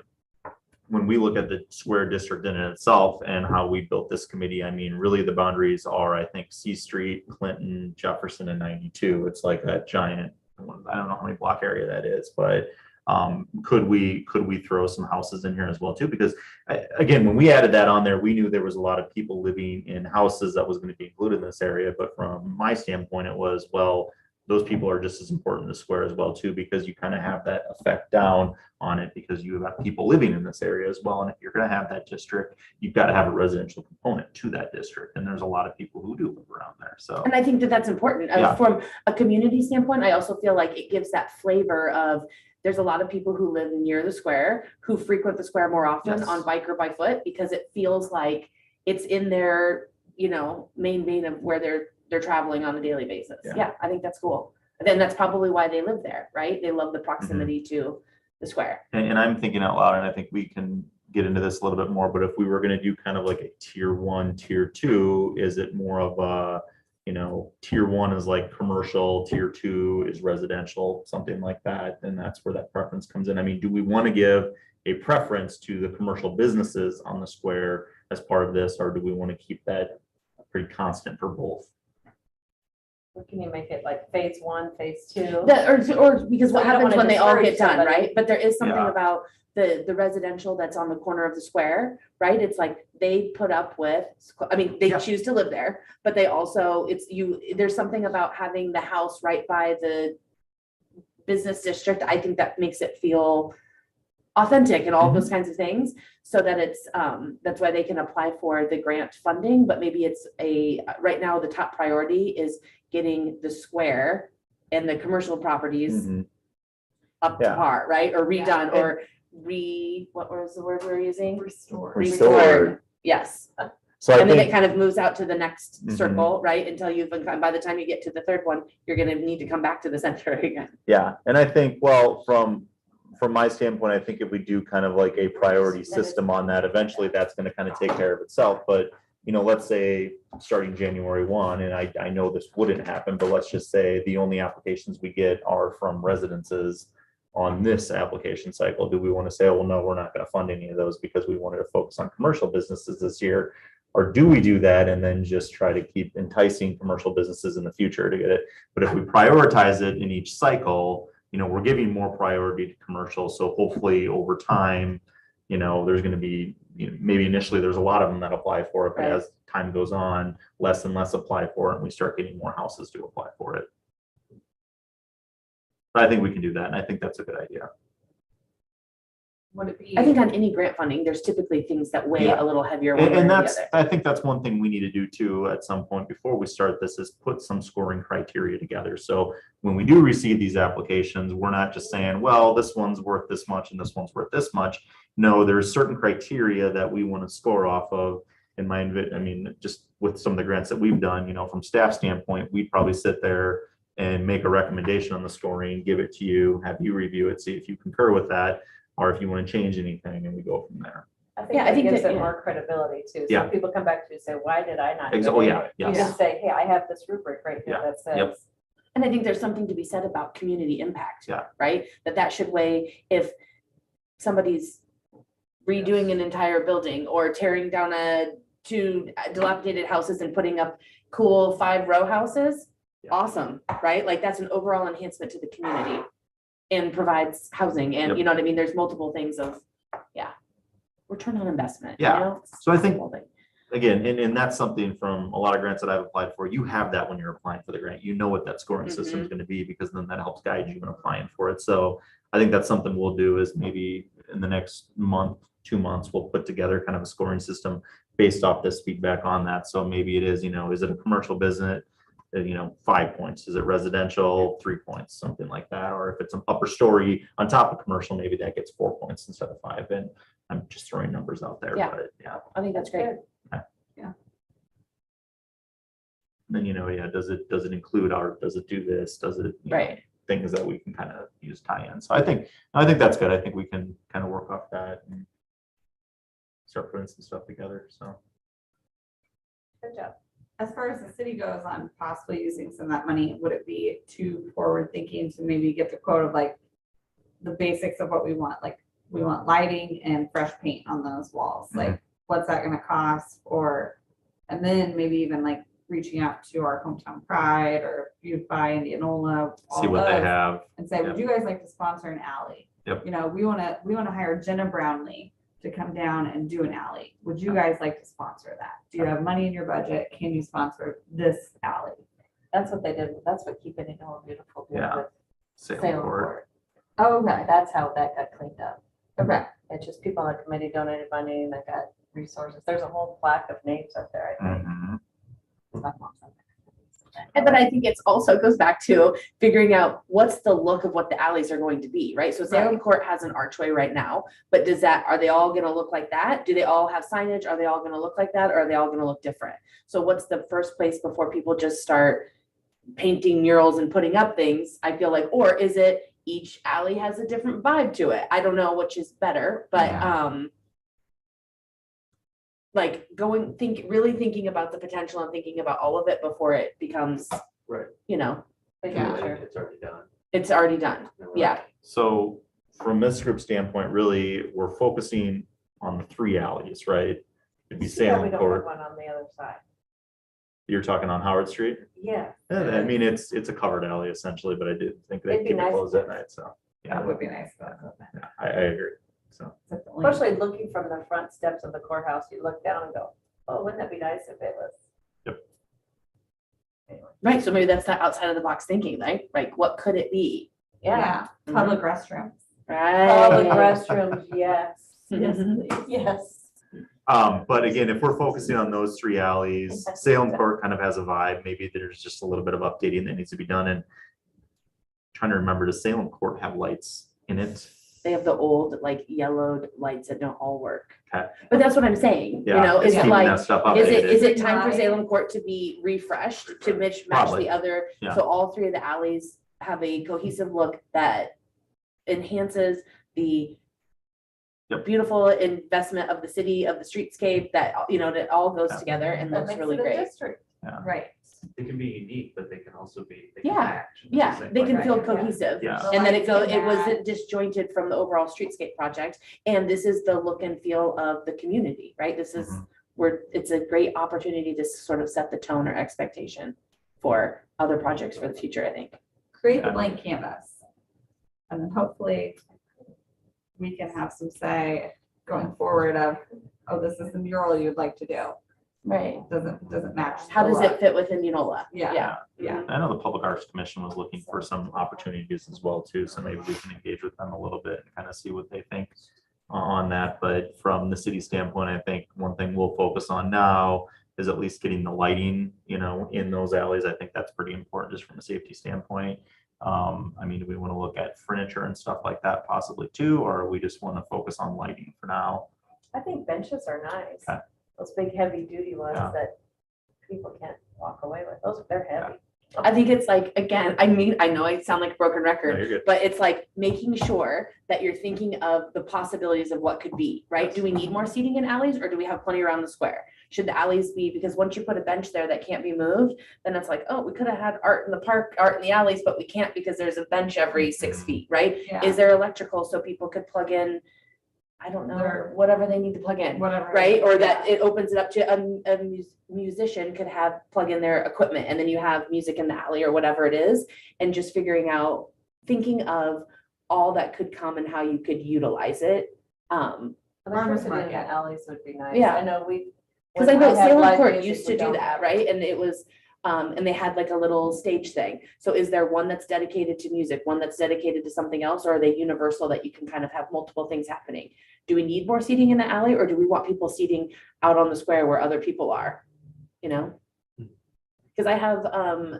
when we look at the square district in itself and how we built this committee, I mean, really the boundaries are, I think, C Street, Clinton, Jefferson, and 92. It's like that giant, I don't know how many block area that is, but could we throw some houses in here as well too? Because again, when we added that on there, we knew there was a lot of people living in houses that was going to be included in this area. But from my standpoint, it was, well, those people are just as important to square as well too, because you kind of have that effect down on it because you have people living in this area as well. And if you're going to have that district, you've got to have a residential component to that district. And there's a lot of people who do live around there. So, And I think that that's important. Yeah. From a community standpoint, I also feel like it gives that flavor of, there's a lot of people who live near the square, who frequent the square more often Yes. on bike or by foot, because it feels like it's in their, main vein of where they're traveling on a daily basis. Yeah. Yeah, I think that's cool. And then that's probably why they live there, right? They love the proximity to the square. and I'm thinking out loud, and I think we can get into this a little bit more, but if we were going to do kind of like a tier 1, tier 2, is it more of a, tier 1 is like commercial, tier 2 is residential, something like that, then that's where that preference comes in. I mean, do we want to give a preference to the commercial businesses on the square as part of this, or do we want to keep that pretty constant for both? Can you make it like phase 1, phase 2? Or because what So you don't happens wanna when they all discourage get done, somebody. right? But there is something Yeah. about the residential that's on the corner of the square, right? It's like they put up with, they Yeah. choose to live there, but they also, there's something about having the house right by the business district. I think that makes it feel authentic and all those kinds of things, so that it's, that's why they can apply for the grant funding, but maybe it's right now, the top priority is getting the square and the commercial properties Mhm. up to Yeah. par, right? Or redone, Yeah. or what was the word we were using? Restore. Restored. Yes. So I And then it think, kind of moves out to the next Mhm. circle, right? Until by the time you get to the third one, you're gonna need to come back to the center again. yeah, and I think, well, from my standpoint, I think if we do kind of like a priority system on that, eventually that's going to kind of take care of itself. But, let's say starting January 1, and I know this wouldn't happen, but let's just say the only applications we get are from residences on this application cycle. Do we want to say, oh, well, no, we're not going to fund any of those because we wanted to focus on commercial businesses this year? Or do we do that and then just try to keep enticing commercial businesses in the future to get it? But if we prioritize it in each cycle, we're giving more priority to commercial. So hopefully over time, there's going to be, maybe initially there's a lot of them that apply for it, but Right. as time goes on, less and less apply for it, and we start getting more houses to apply for it. But I think we can do that, and I think that's a good idea. Would it be? I think on any grant funding, there's typically things that weigh Yeah. a little heavier one And, way or and the that's, other. I think that's one thing we need to do too at some point before we start this, is put some scoring criteria together. So when we do receive these applications, we're not just saying, well, this one's worth this much and this one's worth this much. No, there's certain criteria that we want to score off of. In my, I mean, just with some of the grants that we've done, from staff standpoint, we'd probably sit there and make a recommendation on the scoring, give it to you, have you review it, see if you concur with that, or if you want to change anything, and we go from there. I think Yeah, I that think gives that, it yeah. more credibility too. So Yeah. people come back to you and say, why did I not? get Oh, it?" yeah, You yes. just say, hey, I have this rubric right here Yeah. that says. Yep. And I think there's something to be said about community impact. Yeah. Right? That should weigh if somebody's redoing an entire building or tearing down two dilapidated houses and putting up cool 5-row houses. Yeah. Awesome, right? Like that's an overall enhancement to the community and provides housing and Yep. you know what I mean? There's multiple things of, return on investment. you Yeah. know? So I think- Simple thing. Again, and that's something from a lot of grants that I've applied for. You have that when you're applying for the grant. You know what that scoring system is going to be, because then that helps guide you in applying for it. So I think that's something we'll do, is maybe in the next month, 2 months, we'll put together kind of a scoring system based off this feedback on that. So maybe it is, is it a commercial business, 5 points? Is it residential, 3 points, something like that? Or if it's an upper story on top of commercial, maybe that gets 4 points instead of 5. And I'm just throwing numbers out there, Yeah. but yeah. I think that's great. Then, does it include art? Does it do this? Does it, Right. things that we can kind of use tie-in. So I think that's good. I think we can kind of work off that and start putting some stuff together. So. Good job. As far as the city goes on possibly using some of that money, would it be too forward thinking to maybe get the quote of like the basics of what we want? Like we want lighting and fresh paint on those walls. Like what's that gonna cost? And then maybe even like reaching out to our Hometown Pride or Beautify, Indianola. See all what they those, have. and say, would you guys like to sponsor an alley? Yep. We wanna hire Jenna Brownlee to come down and do an alley. Would you guys like to sponsor that? Do you have money in your budget? Can you sponsor this alley? That's what they did. That's what Keep It Beautiful did Yeah. with Salem Salem Court. Court. Oh, okay, That's how that got cleaned up. okay. It's just people on the committee donated money and they got resources. There's a whole plaque of names up there, I think. Mhm. But I think it's also goes back to figuring out what's the look of what the alleys are going to be, right? So Salem Court has an archway right now, but are they all gonna look like that? Do they all have signage? Are they all gonna look like that? Or are they all gonna look different? So what's the first place before people just start painting murals and putting up things? I feel like, or is it each alley has a different vibe to it? I don't know which is better, but like really thinking about the potential and thinking about all of it before it becomes, Right. Big Yeah. picture. It's already done. it's already done. Yeah. So from this group standpoint, really, we're focusing on the 3 alleys, right? It'd be Yeah, we Salem don't have Court. one on the other side. You're talking on Howard Street? Yeah. Yeah, I mean, it's a covered alley essentially, but I did think they It'd be keep it nice closed if at night, so. That Yeah, would be nice. But yeah, I agree. So, Especially looking from the front steps of the courthouse, you look down and go, oh, wouldn't that be nice if it was? Right, so maybe that's that outside of the box thinking, right? Like, what could it be? Yeah. Yeah, public restrooms. Public Right. restrooms, yes. Yes, Mhm. please. Yes. but again, if we're focusing on those 3 alleys, Salem Court kind of has a vibe. Maybe there's just a little bit of updating that needs to be done. And trying to remember, does Salem Court have lights in it? They have the old like yellowed lights that don't all work. Okay. But that's what I'm saying, Yeah, is it keeping like, that stuff is updated. it time for Right. Salem Court to be refreshed to match Probably. the other? Yeah. So all 3 of the alleys have a cohesive look that enhances the Yep. beautiful investment of the city, of the streetscape, that, that all goes Yeah. together and That looks makes really it a great. district. Right. They can be unique, but they can also be. they Yeah, can match. It's the Yeah, same they way. can feel Right, yeah. cohesive. Yeah. And then lights it can wasn't match. disjointed from the overall streetscape project. And this is the look and feel of the community, right? This is Mhm. where it's a great opportunity to sort of set the tone or expectation for other projects for the future, I think. Create the Yeah. blank canvas. And then hopefully we can have some say going forward of, oh, this is the mural you'd like to do. Right. Doesn't match. How the does it look. fit within Unola? Yeah, yeah. I know the Public Arts Commission was looking for some opportunities as well too, so maybe we can engage with them a little bit and kind of see what they think on that. But from the city standpoint, I think one thing we'll focus on now is at least getting the lighting, in those alleys. I think that's pretty important just from a safety standpoint. I mean, do we want to look at furniture and stuff like that possibly too, or we just want to focus on lighting for now? I think benches are nice. Okay. Those big heavy duty ones Yeah. that people can't walk away with. They're heavy. I think it's like, again, I mean, I know I sound like a broken No, record, you're good. but it's like making sure that you're thinking of the possibilities of what could be, right? Do we need more seating in alleys or do we have plenty around the square? Should the alleys be, because once you put a bench there that can't be moved, then it's like, oh, we could have had art in the park, art in the alleys, but we can't because there's a bench every 6 feet, right? Yeah. Is there electrical so people could plug in, I don't know, Their- whatever they need to plug in? Whatever. Right, or that it opens it up to a musician could have, plug in their equipment, and then you have music in the alley or whatever it is, and just figuring out, thinking of all that could come and how you could utilize it. Electricity in market. the alleys would be nice. Yeah. I know we. Because I know when have Salem live Court music, used we to do don't that, have- right, and it was, and they had like a little stage thing. So is there one that's dedicated to music, one that's dedicated to something else, or are they universal that you can kind of have multiple things happening? Do we need more seating in the alley, or do we want people seating out on the square where other people are? Because I have,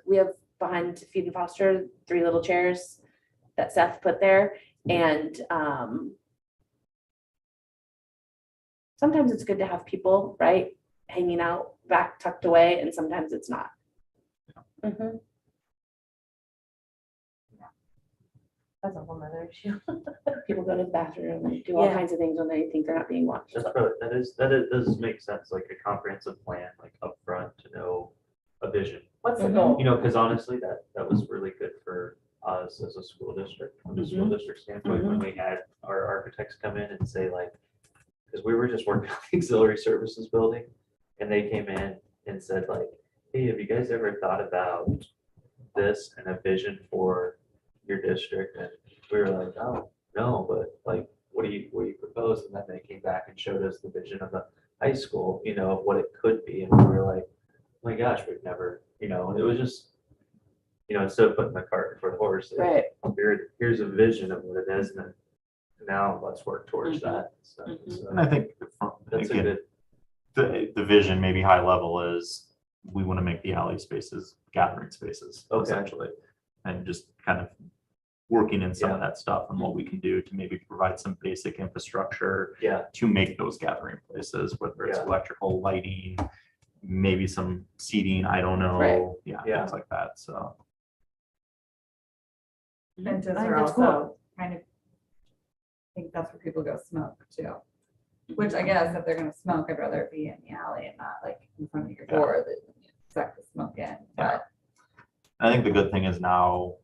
we have behind Feed and Foster, 3 little chairs that Seth put there, and sometimes it's good to have people, right, hanging out back tucked away, and sometimes it's not. Mhm. That's a whole nother issue. People go to the bathroom and do all Yeah. kinds of things when they think they're not being watched. That's probably, that does make sense, like a comprehensive plan, like upfront to know a vision. What's the Mhm. goal? Because honestly, that was really good for us as a school district, from the school district standpoint, when we had our architects come in and say like, because we were just working on the auxiliary services building, and they came in and said like, hey, have you guys ever thought about this and a vision for your district? And we were like, oh, no, but like, what do you propose? And then they came back and showed us the vision of the high school, of what it could be, and we were like, oh my gosh, we've never, and it was just, instead of putting the cart before the horse, Right. here's a vision of what it is, and then now let's work towards that. So, And I think, that's a again, good, the vision, maybe high level, is we want to make the alley spaces gathering spaces, Okay. essentially. And just kind of working in some of that stuff and what we can do to maybe provide some basic infrastructure yeah, to make those gathering places, whether it's Yeah. electrical, lighting, maybe some seating, I don't know. Right. Yeah, Yeah. things like that, so. Benches I think are that's also kind of, I think that's where people go smoke too. Which I guess if they're gonna smoke, I'd rather it be in the alley and not like in front of your Yeah. door that you suck the smoke in, but. I think the good thing is now,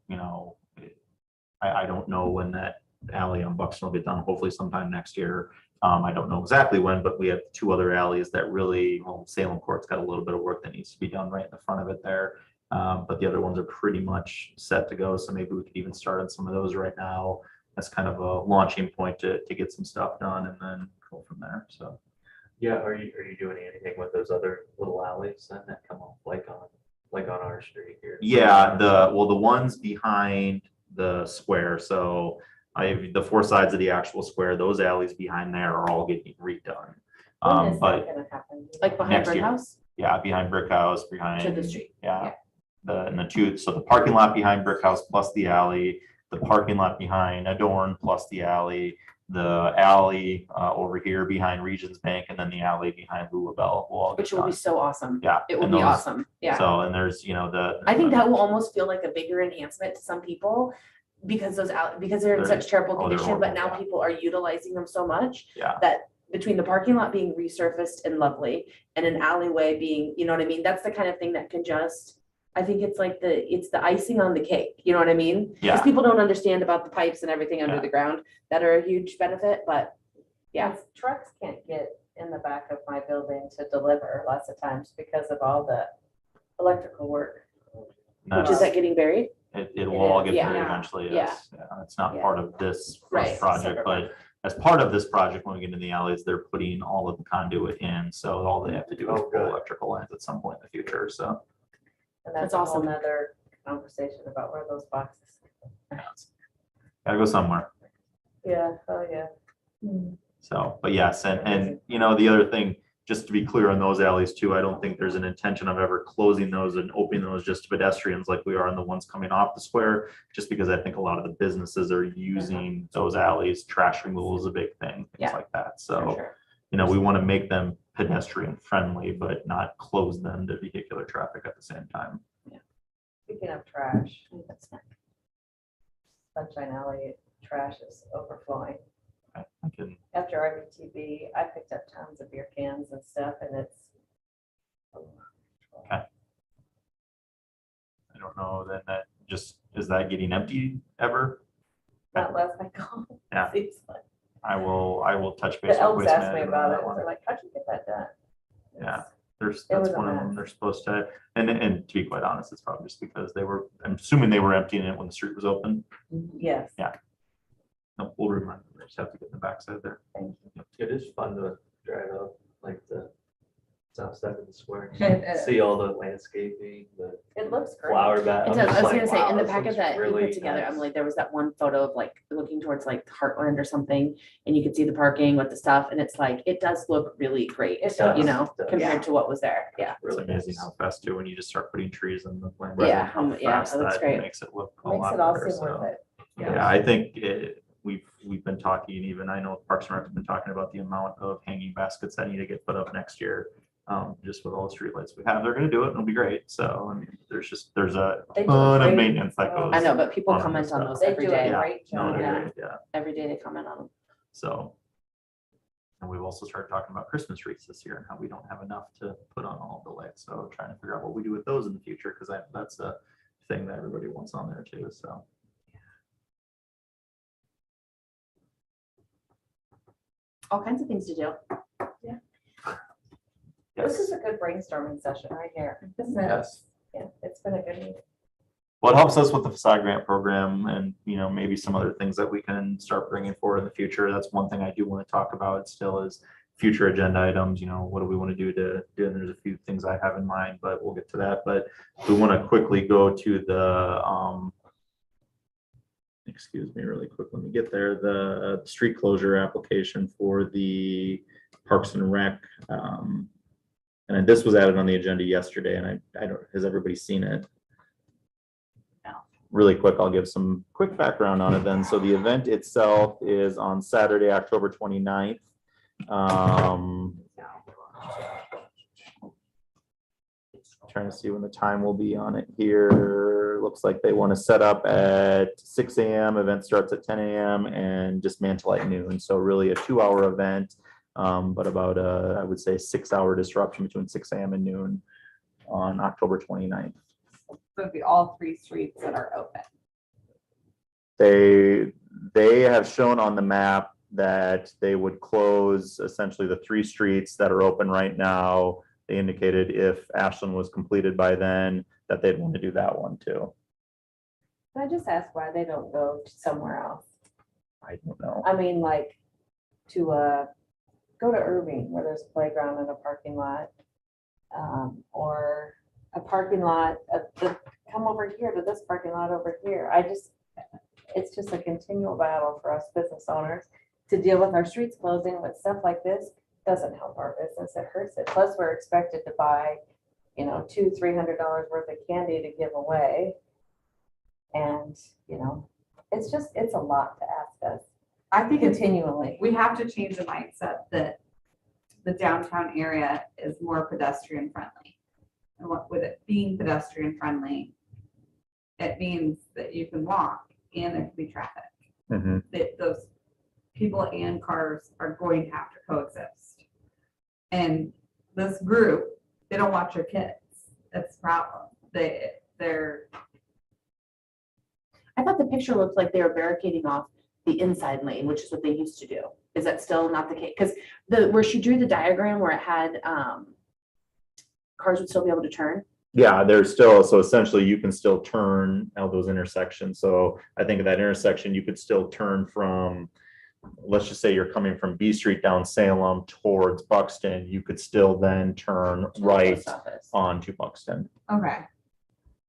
I don't know when that alley on Buxton will get done, hopefully sometime next year. I don't know exactly when, but we have 2 other alleys that really, well, Salem Court's got a little bit of work that needs to be done right in the front of it there. But the other ones are pretty much set to go, so maybe we could even start on some of those right now. That's kind of a launching point to get some stuff done and then go from there, so. yeah, are you doing anything with those other little alleys then that come off like on our street here? Yeah, the ones behind the square, so the 4 sides of the actual square, those alleys behind there are all getting redone. When is that But gonna happen? Like behind Next Brick year. House yeah, behind Brick House, to behind, the street. yeah. The 2, so the parking lot behind Brick House plus the alley, the parking lot behind Adorn plus the alley, the alley over here behind Regions Bank, and then the alley behind Louisville will all get Which will be done. so awesome. Yeah. It will and be those- awesome. Yeah. So, and there's, I think that will almost feel like a bigger enhancement to some people because because they're in They're- such terrible oh, they're condition, but horrible, now yeah. people are utilizing them so much Yeah. that between the parking lot being resurfaced and lovely and an alleyway being, you know what I mean? That's the kind of thing that can just, I think it's like it's the icing on the cake, you know what I mean? Because Yeah. people don't understand about the pipes and everything under Yeah. the ground that are a huge benefit, but yeah. Yes, trucks can't get in the back of my building to deliver lots of times because of all the electrical work. Which is that getting buried? it will all get Yeah. there Yeah. eventually. Yeah. Yes. Yeah, it's not Yeah. part of this Right. first project, Separate but as part of this project, when we get in the alleys, they're putting all of the conduit in. So all they have to do is Oh, pull good. electrical lines at some point in the future. So And That's that's a whole awesome. nother conversation about where those boxes. gotta go somewhere. Yeah, oh, yeah. So, but yes, and you know, the other thing, just to be clear on those alleys too, I don't think there's an intention of ever closing those and opening those just to pedestrians like we are on the ones coming off the square, just because I think a lot of the businesses are using those alleys. Trash removal is a big thing, things Yeah. like that. For So, sure. you know, we want to make them pedestrian friendly, but not close them to vehicular traffic at the same time. Speaking of trash, Sunshine Alley trash is overflowing. I can, After RBTV, I picked up tons of beer cans and stuff and it's. I don't know, then that just, is that getting empty ever? Not last I called. Yeah. Seems like. I will touch base The with Elks Waste asked me Management on about that it. one. They're like, how'd you get that done? Yeah. There's, It that's was a one of them, mess. they're supposed to, and to be quite honest, it's probably just because they were, I'm assuming they were emptying it when the street was open. Yes. Yeah. No, we'll remind them, they just have to get in the backside there. Thank you. It is fun to drive out like the south side of the square. It is. See all the landscaping, the It looks great. flower bed. It I'm does. just I was like, gonna say, wow, in the this packet looks that you really put together, nice. Emily, there was that one photo of like looking towards like Heartland or something, and you could see the parking with the stuff, and it's like, it does look really great, It does. you know, It does. compared to what was there. Yeah. It's Really amazing nice. how fast too, when you just start putting trees in the land. Yeah, how yeah, fast it looks that great. makes it look a Makes lot it all better. seem worth So, it. yeah, I think we've been talking, even I know Parks and Rec has been talking about the amount of hanging baskets that need to get put up next year. Just with all the streetlights we have, they're gonna do it, and it'll be great. So, I mean, there's a They do a ton of great maintenance that goes. I know, but people on comment this on stuff. those They every do a day. great No, job. they're Yeah. great, yeah. Every day they comment on them. So, and we've also started talking about Christmas trees this year and how we don't have enough to put on all of the lights. So trying to figure out what we do with those in the future, because that's a thing that everybody wants on there too, so. All kinds of things to do. This is a good brainstorming session right here. Isn't it? Yes. Yeah, it's been a good meeting. Well, it helps us with the facade grant program and, you know, maybe some other things that we can start bringing forward in the future. That's one thing I do want to talk about still is future agenda items, you know, what do we want to do to do? And there's a few things I have in mind, but we'll get to that. But we want to quickly go to the, excuse me, really quick, let me get there, the street closure application for the Parks and Rec. And this was added on the agenda yesterday, and I don't, has everybody seen it? Really quick, I'll give some quick background on it then. So the event itself is on Saturday, October 29th. Trying to see when the time will be on it here. Looks like they want to set up at 6 a.m. Event starts at 10 a.m. and dismantle at noon. So really a 2-hour event, but about a, I would say 6-hour disruption between 6 a.m. and noon on October 29th. So it'd be all 3 streets that are open. They have shown on the map that they would close essentially the 3 streets that are open right now. They indicated if Ashland was completed by then, that they'd want to do that one too. Can I just ask why they don't go to somewhere else? I don't know. I mean, like, to, go to Irving where there's a playground and a parking lot. Or a parking lot, come over here to this parking lot over here. It's just a continual battle for us business owners to deal with our streets closing with stuff like this. Doesn't help our business, it hurts it. Plus, we're expected to buy, you know, $200-300 worth of candy to give away. And, you know, it's a lot to ask us I think it's, continually. we have to change the mindset that the downtown area is more pedestrian friendly. And what, with it being pedestrian friendly, it means that you can walk and there can be traffic. Mhm. That those people and cars are going to have to coexist. And this group, they don't watch their kids. That's the problem. They're I thought the picture looked like they were barricading off the inside lane, which is what they used to do. Is that still not the case? Because where she drew the diagram where it had cars would still be able to turn, Yeah, there's still, so essentially you can still turn out those intersections. So I think at that intersection, you could still turn from, let's just say you're coming from B Street down Salem towards Buxton, you could still then turn To the right post office. onto Buxton. Okay,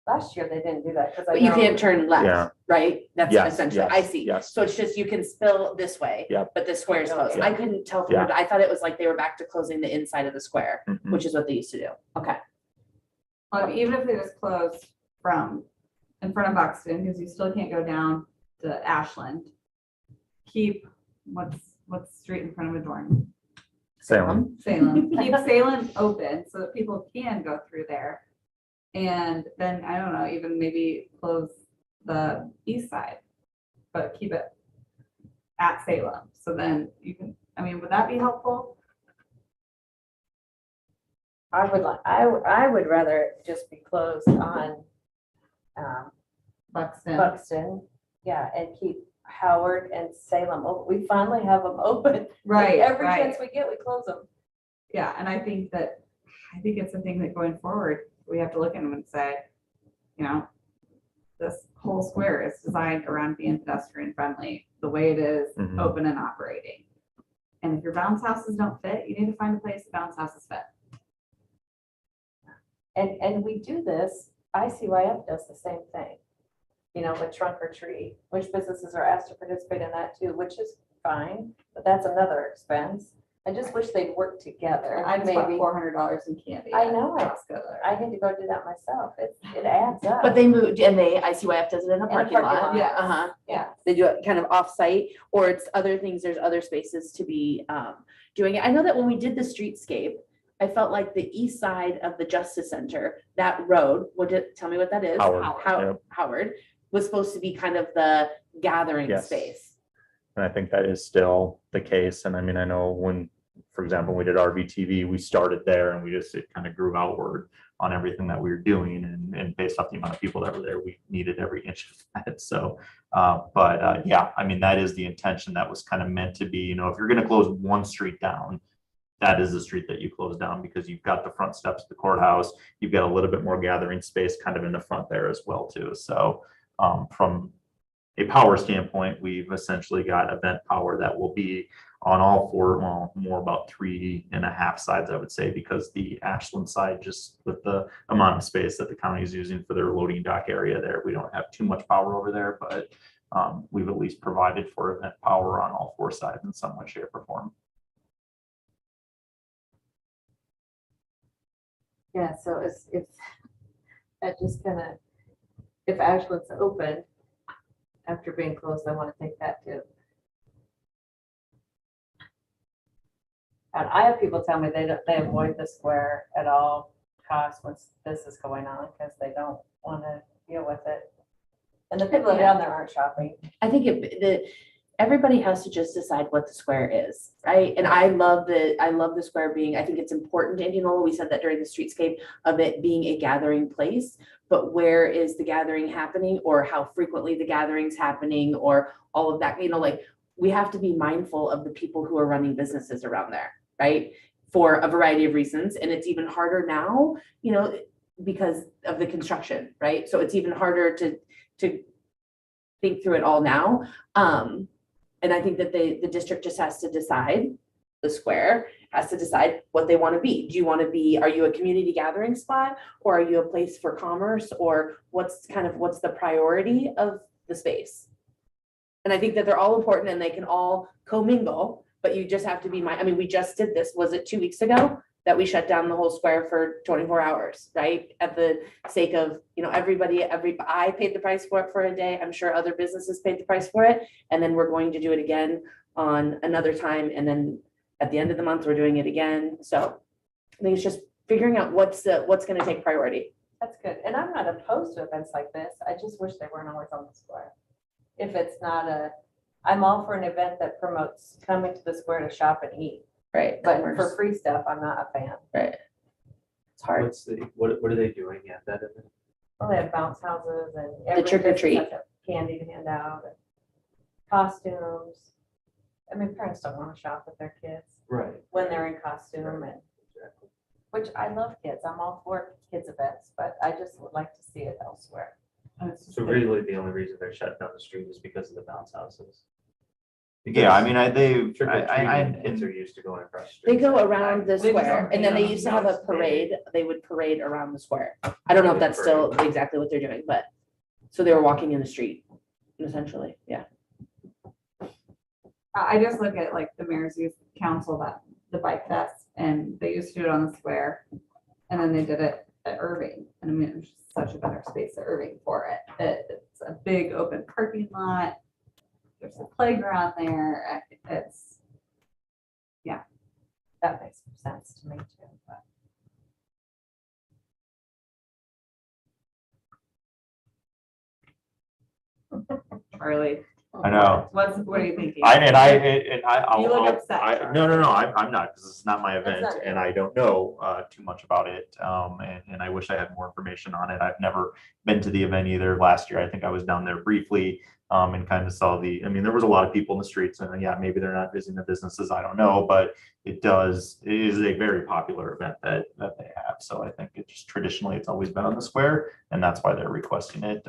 Last year they didn't do that because I But you know. can't turn Yeah. left, right? That's Yes, essentially, I yes, see. yes. So it's just, you can spill this way. Yep. But the square is closed. Yeah. I couldn't tell from, Yeah. I thought it was like they were back to closing the inside of the square, Mhm. which is what they used to do. Okay. well, even if they just closed from in front of Buxton, because you still can't go down to Ashland. Keep, what's the street in front of Adorn? Salem. Salem, keep Salem open so that people can go through there. And then, I don't know, even maybe close the east side, but keep it at Salem. So then you can, I mean, would that be helpful? I would like, I would rather it just be closed on Buxton, Buxton, yeah, and keep Howard and Salem open. We finally have them open. right, Every right. chance we get, we close them. Yeah, and I think it's a thing that going forward, we have to look at them and say, you know, this whole square is designed around being pedestrian friendly, the way it is, Mhm. open and operating. And if your bounce houses don't fit, you need to find a place that bounce houses fit. And we do this, ICYF does the same thing. You know, with trunk or treat, which businesses are asked to participate in that too, which is fine, but that's another expense. I just wish they'd work together. I just bought Maybe, $400 in candy. I at know it. Costco there. I had to go do that myself. It adds up. But they moved and ICYF does it in a parking parking lot. lot. Yeah. Uh-huh. Yeah. They do it kind of off-site, or it's other things, there's other spaces to be doing it. I know that when we did the streetscape, I felt like the east side of the Justice Center, that road, tell me what that is? Howard, yep. Howard, was supposed to be kind of the gathering Yes. space. And I think that is still the case. And I mean, I know when, for example, we did RVTV, we started there and it kind of grew outward on everything that we were doing. And based off the amount of people that were there, we needed every inch of that. So, yeah, I mean, that is the intention that was kind of meant to be, you know, if you're going to close one street down, that is the street that you close down because you've got the front steps of the courthouse. You've got a little bit more gathering space kind of in the front there as well too. So from a power standpoint, we've essentially got event power that will be on all four, well, more about 3.5 sides, I would say, because the Ashland side, just with the amount of space that the county is using for their loading dock area there, we don't have too much power over there, but we've at least provided for event power on all four sides in some way, shape, or form. Yeah, so if that just kind of, if Ashland's open after being closed, I want to take that too. And I have people tell me they avoid the square at all costs when this is going on because they don't want to deal with it. And the people down there aren't shopping. I think everybody has to just decide what the square is, right? And I love the square being, I think it's important to Indianola. We said that during the streetscape of it being a gathering place, but where is the gathering happening or how frequently the gathering's happening or all of that, you know, like we have to be mindful of the people who are running businesses around there, right? For a variety of reasons. And it's even harder now, you know, because of the construction, right? So it's even harder to think through it all now. And I think that the district just has to decide, the square has to decide what they want to be. Do you want to be, are you a community gathering spot or are you a place for commerce or what's the priority of the space? And I think that they're all important and they can all commingle, but you just have to be I mean, we just did this, was it 2 weeks ago that we shut down the whole square for 24 hours, right? At the sake of, you know, I paid the price for it for a day. I'm sure other businesses paid the price for it. And then we're going to do it again on another time. And then at the end of the month, we're doing it again. So I think it's just figuring out what's going to take priority. That's good. And I'm not opposed to events like this. I just wish they weren't always on the square. If it's not I'm all for an event that promotes coming to the square to shop and eat. Right. But for free stuff, I'm not a fan. Right. It's hard. What are they doing at that event? Well, they have bounce houses and The trick or treat. every business has candy to hand out, and costumes. I mean, parents don't want to shop with their kids Right. when they're in costume and Exactly. which I love kids. I'm all for kids events, but I just would like to see it elsewhere. So really, the only reason they're shutting down the street is because of the bounce houses. Yeah, I mean, they, Trick or I, treating, kids are used to going across. the They street. go around the We just square, don't and then they think used to have a parade, they would parade around the square. I don't know if that's still exactly what they're doing, but, so they were walking in the street, essentially, yeah. I just look at like the mayor's youth council, that the bike fest, and they used to do it on the square. And then they did it at Irving, and I mean, it was just such a better space at Irving for it. It's a big open parking lot. There's a playground there. It's, That makes sense to me too. But Charlie. I know. What are you thinking? I'll, You look upset, no, I'm not, because it's not my That's event not and you. I don't know too much about it. And I wish I had more information on it. I've never been to the event either. Last year, I think I was down there briefly and kind of saw I mean, there was a lot of people in the streets and yeah, maybe they're not visiting the businesses, I don't know, but it is a very popular event that they have. So I think it just traditionally, it's always been on the square and that's why they're requesting it.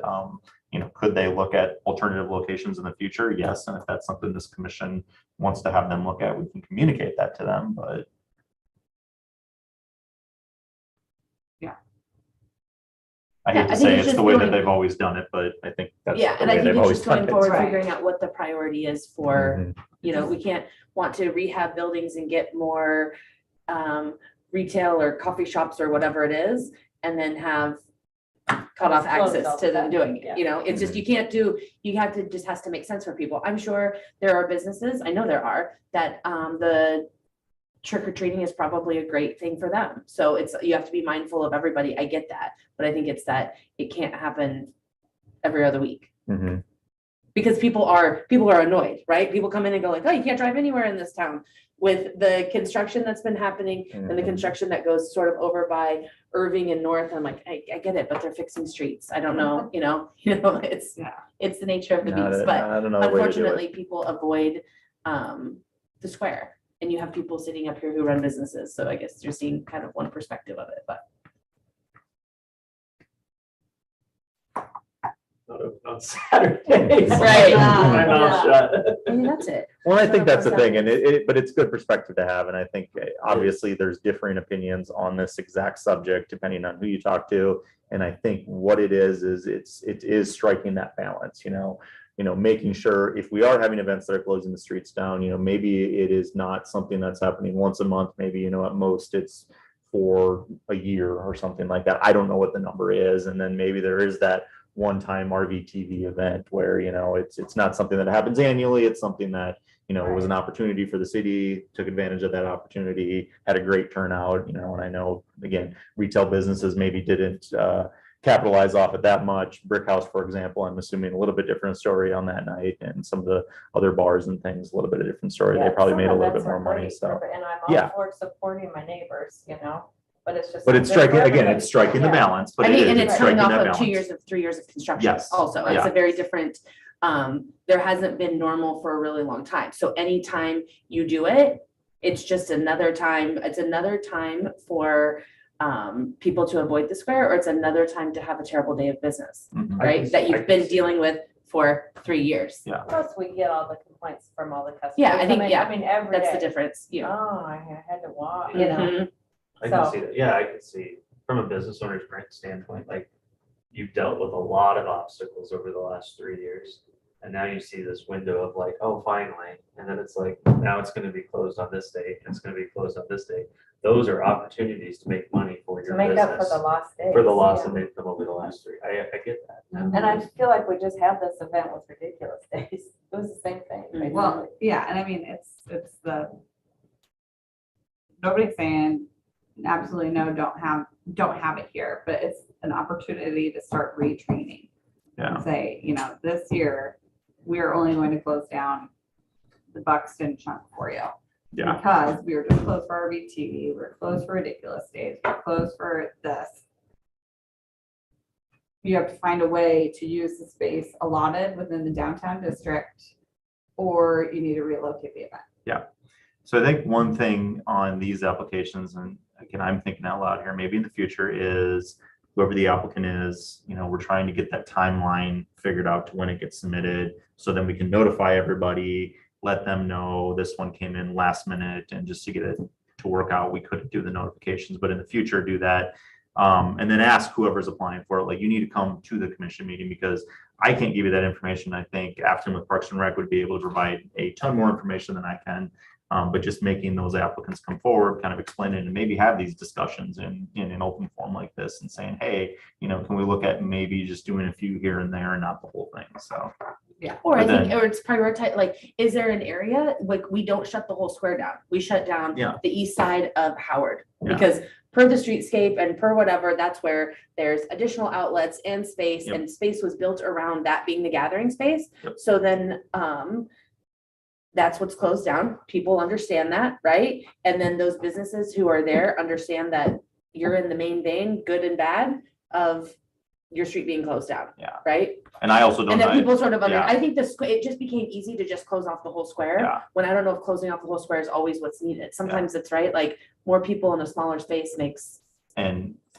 You know, could they look at alternative locations in the future? Yes, and if that's something this commission wants to have them look at, we can communicate that to them, but. Yeah. I Yeah, hate to I think say it's it's just the way that going- they've always done it, but I think that's Yeah, the and I way think they've it's always just done going it. forward, Right. figuring out what the priority is for, Mhm. you know, we can't want to rehab buildings and get more retail or coffee shops or whatever it is, and then have cut off Close access all to the them time, doing it, yeah. you know, it's just, you can't do, you have to, just has to make sense for people. I'm sure there are businesses, I know there are, that the trick or treating is probably a great thing for them. So it's, you have to be mindful of everybody. I get that, but I think it's that it can't happen every other week. Mhm. Because people are annoyed, right? People come in and go like, oh, you can't drive anywhere in this town. With the construction that's been happening and the Mhm. construction that goes sort of over by Irving and North, I'm like, I get it, but they're fixing streets. I don't know, it's, Yeah. it's the nature of the Not beast, a- but not another way to do it. unfortunately, people avoid the square. And you have people sitting up here who run businesses. So I guess you're seeing kind of one perspective of it, but. Not open on Saturdays. Right. My mouth shut. I mean, that's it. Well, I think So that's the for thing, and some- but it's good perspective to have, and I think obviously there's differing opinions on this exact subject depending on who you talk to, and I think what it is it is striking that balance, making sure if we are having events that are closing the streets down, maybe it is not something that's happening once a month, maybe, at most it's for a year or something like that. I don't know what the number is, and then maybe there is that one-time RVTV event where, it's not something that happens annually. It's something that, it was an opportunity for the city, took advantage of that opportunity, had a great turnout, and I know, again, retail businesses maybe didn't capitalize off it that much. Brick House, for example, I'm assuming a little bit different story on that night, and some of the other bars and things, a little bit of different story. They Yeah, probably some made a little events bit more are money, great, so. And I'm yeah. all for supporting my neighbors, but it's just. But it's something striking, for again, everybody. it's striking the Yeah. balance, but I mean, and it's it's coming striking off that of balance. 3 years of construction Yes. also. It's Yeah. a very different, there hasn't been normal for a really long time. So anytime you do it, it's just another time, for people to avoid the square, or it's another time to have a terrible day of business, Mhm. right? That I you've can been see dealing with for 3 years. Yeah. Plus, we get all the complaints from all the customers. Yeah, I think, mean- yeah, I mean, every That's the day. difference, Oh, I had to walk, Mhm. I can So- see that. Yeah, I can see from a business owner's standpoint, like you've dealt with a lot of obstacles over the last 3 years. And now you see this window of like, oh, finally. And then it's like, now it's going to be closed on this date. And it's going to be closed on this date. Those are opportunities to make money for to your make up for business. the lost days. For the loss yeah. of income over the last 3. I get that. And I feel like we just had this event with ridiculous days. It was the same thing. Mhm. Well, yeah, and I mean, it's nobody's saying absolutely no, don't have it here, but it's an opportunity to start retraining. Yeah. And say, this year, we are only going to close down the Buxton chunk for you. Yeah. Because we were just closed for RVTV, we're closed for ridiculous days, we're closed for this. You have to find a way to use the space allotted within the downtown district, or you need to relocate the event. So I think one thing on these applications, and again, I'm thinking out loud here, maybe in the future is whoever the applicant is, we're trying to get that timeline figured out to when it gets submitted. So then we can notify everybody, let them know this one came in last minute, and just to get it to work out, we couldn't do the notifications, but in the future do that. And then ask whoever's applying for it, like, you need to come to the commission meeting, because I can't give you that information. I think Afton with Parks and Rec would be able to provide a ton more information than I can. But just making those applicants come forward, kind of explaining, and maybe have these discussions in an open forum like this, and saying, hey, can we look at maybe just doing a few here and there and not the whole thing? So. Yeah. Or I But think, then- or it's prioritize, like, is there an area, like, we don't shut the whole square down? We shut down Yeah. the east side of Howard. Yeah. Because per the streetscape and per whatever, that's where there's additional outlets and space, Yep. and space was built around that being the gathering space. Yep. So then, that's what's closed down. People understand that, right? And then those businesses who are there understand that you're in the main vein, good and bad, of your street being closed down. Yeah. Right? And I also don't And then know. people sort of, yeah. I think it just became easy to just close off the whole square. Yeah. When I don't know if closing off the whole square is always what's needed. Sometimes it's right, like, more people in a smaller space makes,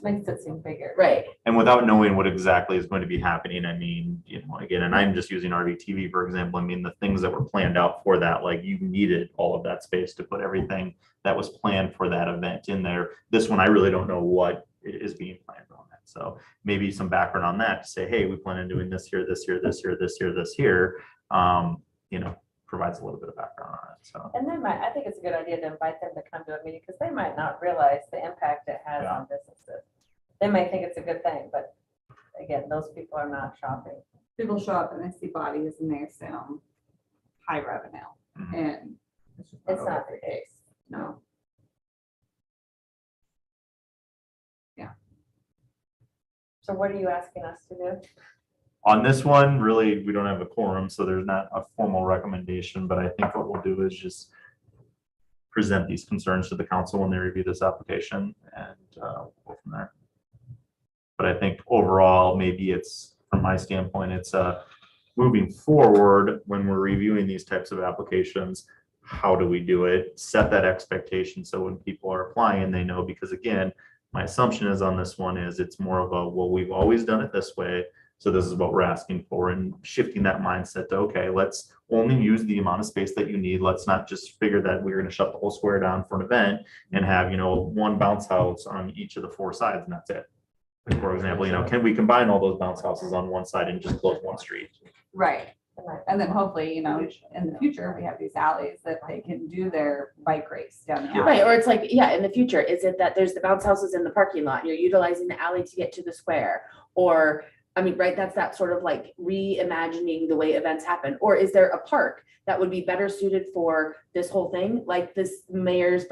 Makes it seem bigger. right. And without knowing what exactly is going to be happening, I mean, again, and I'm just using RVTV, for example, I mean, the things that were planned out for that, like, you needed all of that space to put everything that was planned for that event in there. This one, I really don't know what is being planned on that. So maybe some background on that to say, hey, we plan on doing this here, this here, this here, this here, this here, provides a little bit of background on it. So. And I think it's a good idea to invite them to come to a meeting, because they might not realize the impact it has Yeah. on businesses. They might think it's a good thing, but again, those people are not shopping. People show up and they see bodies and they assume high revenue, Mhm. and It's not the case. no. So what are you asking us to do? On this one, really, we don't have a quorum, so there's not a formal recommendation, but I think what we'll do is just present these concerns to the council when they review this application, and go from there. But I think overall, maybe it's, from my standpoint, it's moving forward when we're reviewing these types of applications. How do we do it? Set that expectation so when people are applying, they know, because again, my assumption is on this one is it's more of a, well, we've always done it this way, so this is what we're asking for, and shifting that mindset to, okay, let's only use the amount of space that you need. Let's not just figure that we're going to shut the whole square down for an event and have, one bounce house on each of the four sides, and that's it. Like, for example, can we combine all those bounce houses on one side and just close one street? Right. And then hopefully, in the future, we have these alleys that they can do their bike race down the alley. Right, or it's like, yeah, in the future, is it that there's the bounce houses in the parking lot, and you're utilizing the alley to get to the square? Or, I mean, right, that's that sort of like reimagining the way events happen. Or is there a park that would be better suited for this whole thing? Like this Mayor's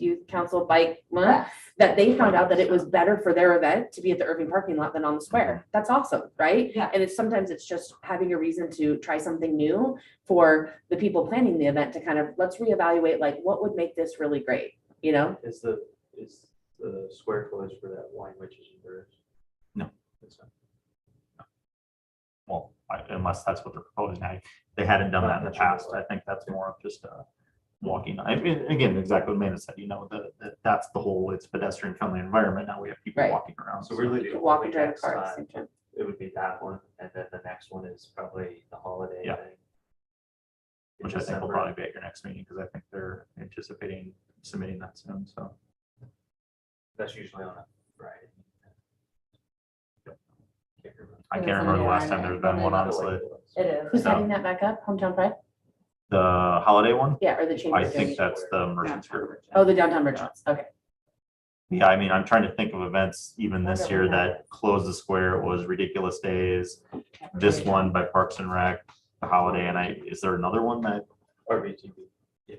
Youth Council bike month, that they found out that it was better for their event to be at the Irving parking lot than on the square. That's awesome, right? Yeah. And sometimes it's just having a reason to try something new for the people planning the event to kind of, let's reevaluate, like, what would make this really great, Is the square footage for that wine witches and birds? No. It's not. Well, unless that's what they're proposing. They hadn't done that in the past. I think that's more of just walking. I mean, again, exactly what Amanda said, that's the whole, it's pedestrian friendly environment. Now we have people Right. walking around. So really, You the could walk only and drive a next car at the time same time. it would be that one, and then the next one is probably the holiday Yeah. thing. in Which I think will December. probably be at your next meeting, because I think they're anticipating submitting that soon, so. That's usually on a Friday. Can't remember. I can't remember the last time there's been one, honestly. It is. Who's So- heading that back up? Hometown Pride? The holiday one, Yeah, or the chamber? I doing think it? that's the merchants group. Oh, the downtown merchants, okay. Yeah, I mean, I'm trying to think of events even this year that closed the square. It was Ridiculous Days. This one by Parks and Rec, the holiday, and is there another one that, RVTV.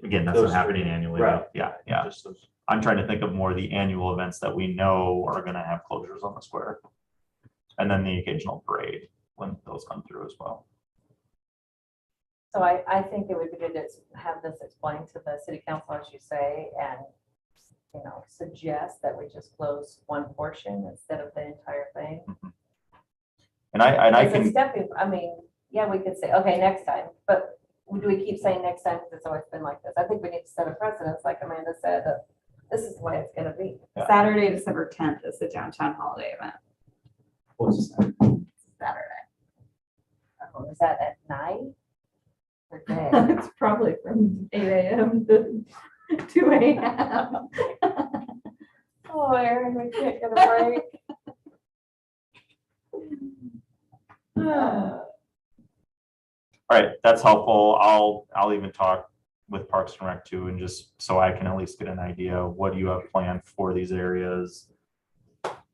again, that's Those not happening three. annually? Right. Yeah. Just those. I'm trying to think of more of the annual events that we know are gonna have closures on the square. And then the occasional parade when those come through as well. So I think it would be good to have this explained to the city council, as you say, and, suggest that we just close one portion instead of the entire thing. And I As a can, stepping, I mean, yeah, we could say, okay, next time, but do we keep saying next time, because it's always been like this? I think we need to set a precedence, like Amanda said, that this is the way it's gonna be. Saturday, December 10th is the downtown holiday event. What's that? Saturday. Oh, is that at night? Or day? It's probably from 8 AM to 2 AM. Oh, Aaron, we can't get a break. All right, that's helpful. I'll even talk with Parks and Rec too, and just so I can at least get an idea of what do you have planned for these areas?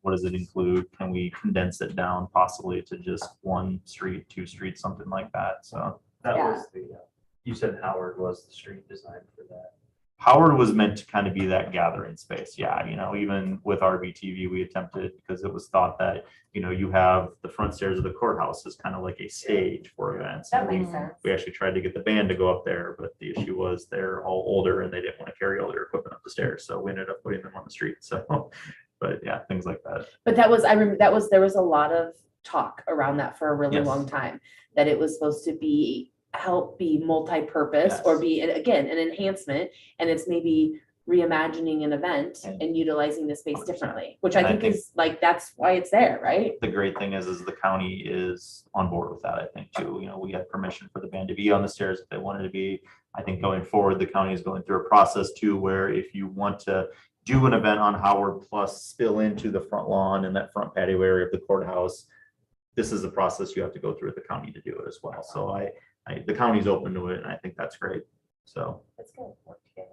What does it include? Can we condense it down possibly to just 1 street, 2 streets, something like that? So That Yeah. was the, you said Howard was the street design for that. Howard was meant to kind of be that gathering space. Yeah, even with RBTV, we attempted because it was thought that, you have the front stairs of the courthouse is kind of like a stage for events. That makes sense. We actually tried to get the band to go up there, but the issue was they're all older and they didn't want to carry all their equipment up the stairs. So we ended up putting them on the street. So, but yeah, things like that. But I remember there was a lot of talk around that for a really Yes. long time, that it was supposed to help be multi-purpose or Yes. be, again, an enhancement, and it's maybe reimagining an event and utilizing the space 100%. differently, which And I I think think- is like, that's why it's there, right? The great thing is the county is on board with that, I think, too. We had permission for the band to be on the stairs if they wanted to be. I think going forward, the county is going through a process too, where if you want to do an event on Howard plus spill into the front lawn and that front patio area of the courthouse, this is the process you have to go through at the county to do it as well. So the county's open to it, and I think that's great. So. That's good. Work together.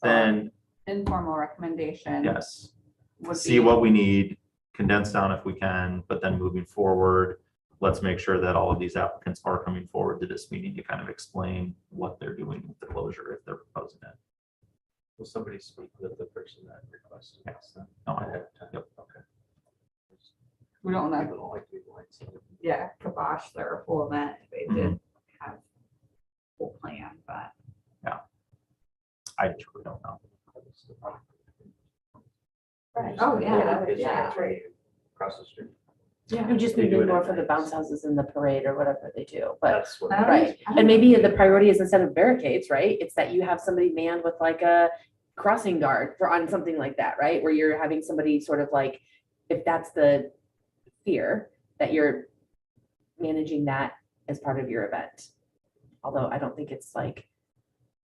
Then, Informal recommendation. yes, would see be- what we need, condense down if we can, but then moving forward, let's make sure that all of these applicants are coming forward to this meeting to kind of explain what they're doing with the closure if they're proposing it. Will somebody speak with the person that requested this? then? No, Ahead of time? Yep. Okay. We don't want People to, don't like to be blindsided. yeah, kibosh their whole event if they did have full plan, but. I truly don't know. Right. Oh, yeah, It's yeah. it's right across the street. It would just They be do it more at for the night. bounce houses and the parade or whatever they do, but. That's what. Oh, Right, and maybe the priority is instead of barricades, right? It's that you have somebody manned with like a crossing guard on something like that, right? Where you're having somebody sort of like, if that's the fear, that you're managing that as part of your event. Although I don't think it's like,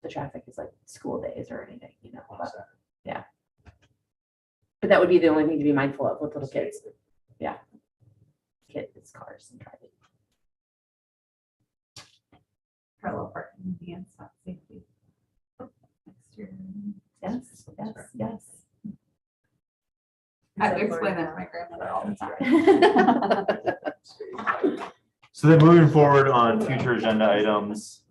the traffic is like school days or anything, but that would be the only thing to be mindful of with little kids. Yeah. Kids, cars and driving. Parallel parking against that safety. Exterior. Yes, yes, yes. I would explain that to my grandmother all the time. So then moving forward on future agenda items,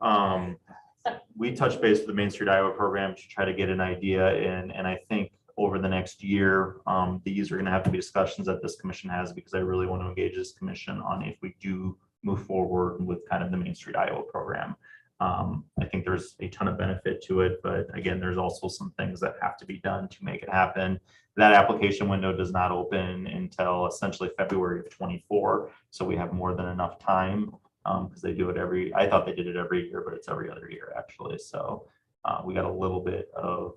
we touched base with the Main Street Iowa program to try to get an idea and I think over the next year, these are going to have to be discussions that this commission has because I really want to engage this commission on if we do move forward with kind of the Main Street Iowa program. I think there's a ton of benefit to it, but again, there's also some things that have to be done to make it happen. That application window does not open until essentially February of 24. So we have more than enough time because they do it I thought they did it every year, but it's every other year actually. So we got a little bit of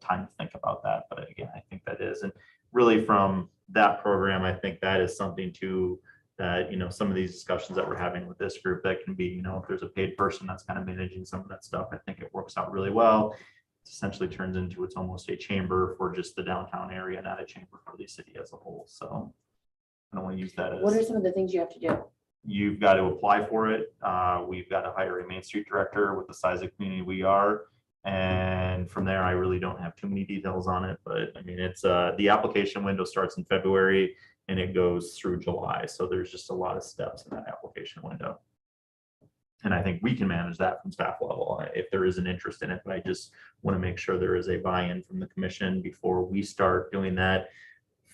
time to think about that. But again, I think that is, and really from that program, I think that is something to that, some of these discussions that we're having with this group that can be, if there's a paid person that's kind of managing some of that stuff, I think it works out really well. It essentially turns into, it's almost a chamber for just the downtown area, not a chamber for the city as a whole. So I don't want to use that as. What are some of the things you have to do? You've got to apply for it. We've got to hire a Main Street director with the size of community we are. And from there, I really don't have too many details on it, but I mean, it's the application window starts in February and it goes through July. So there's just a lot of steps in that application window. And I think we can manage that from staff level if there is an interest in it, but I just want to make sure there is a buy-in from the commission before we start doing that.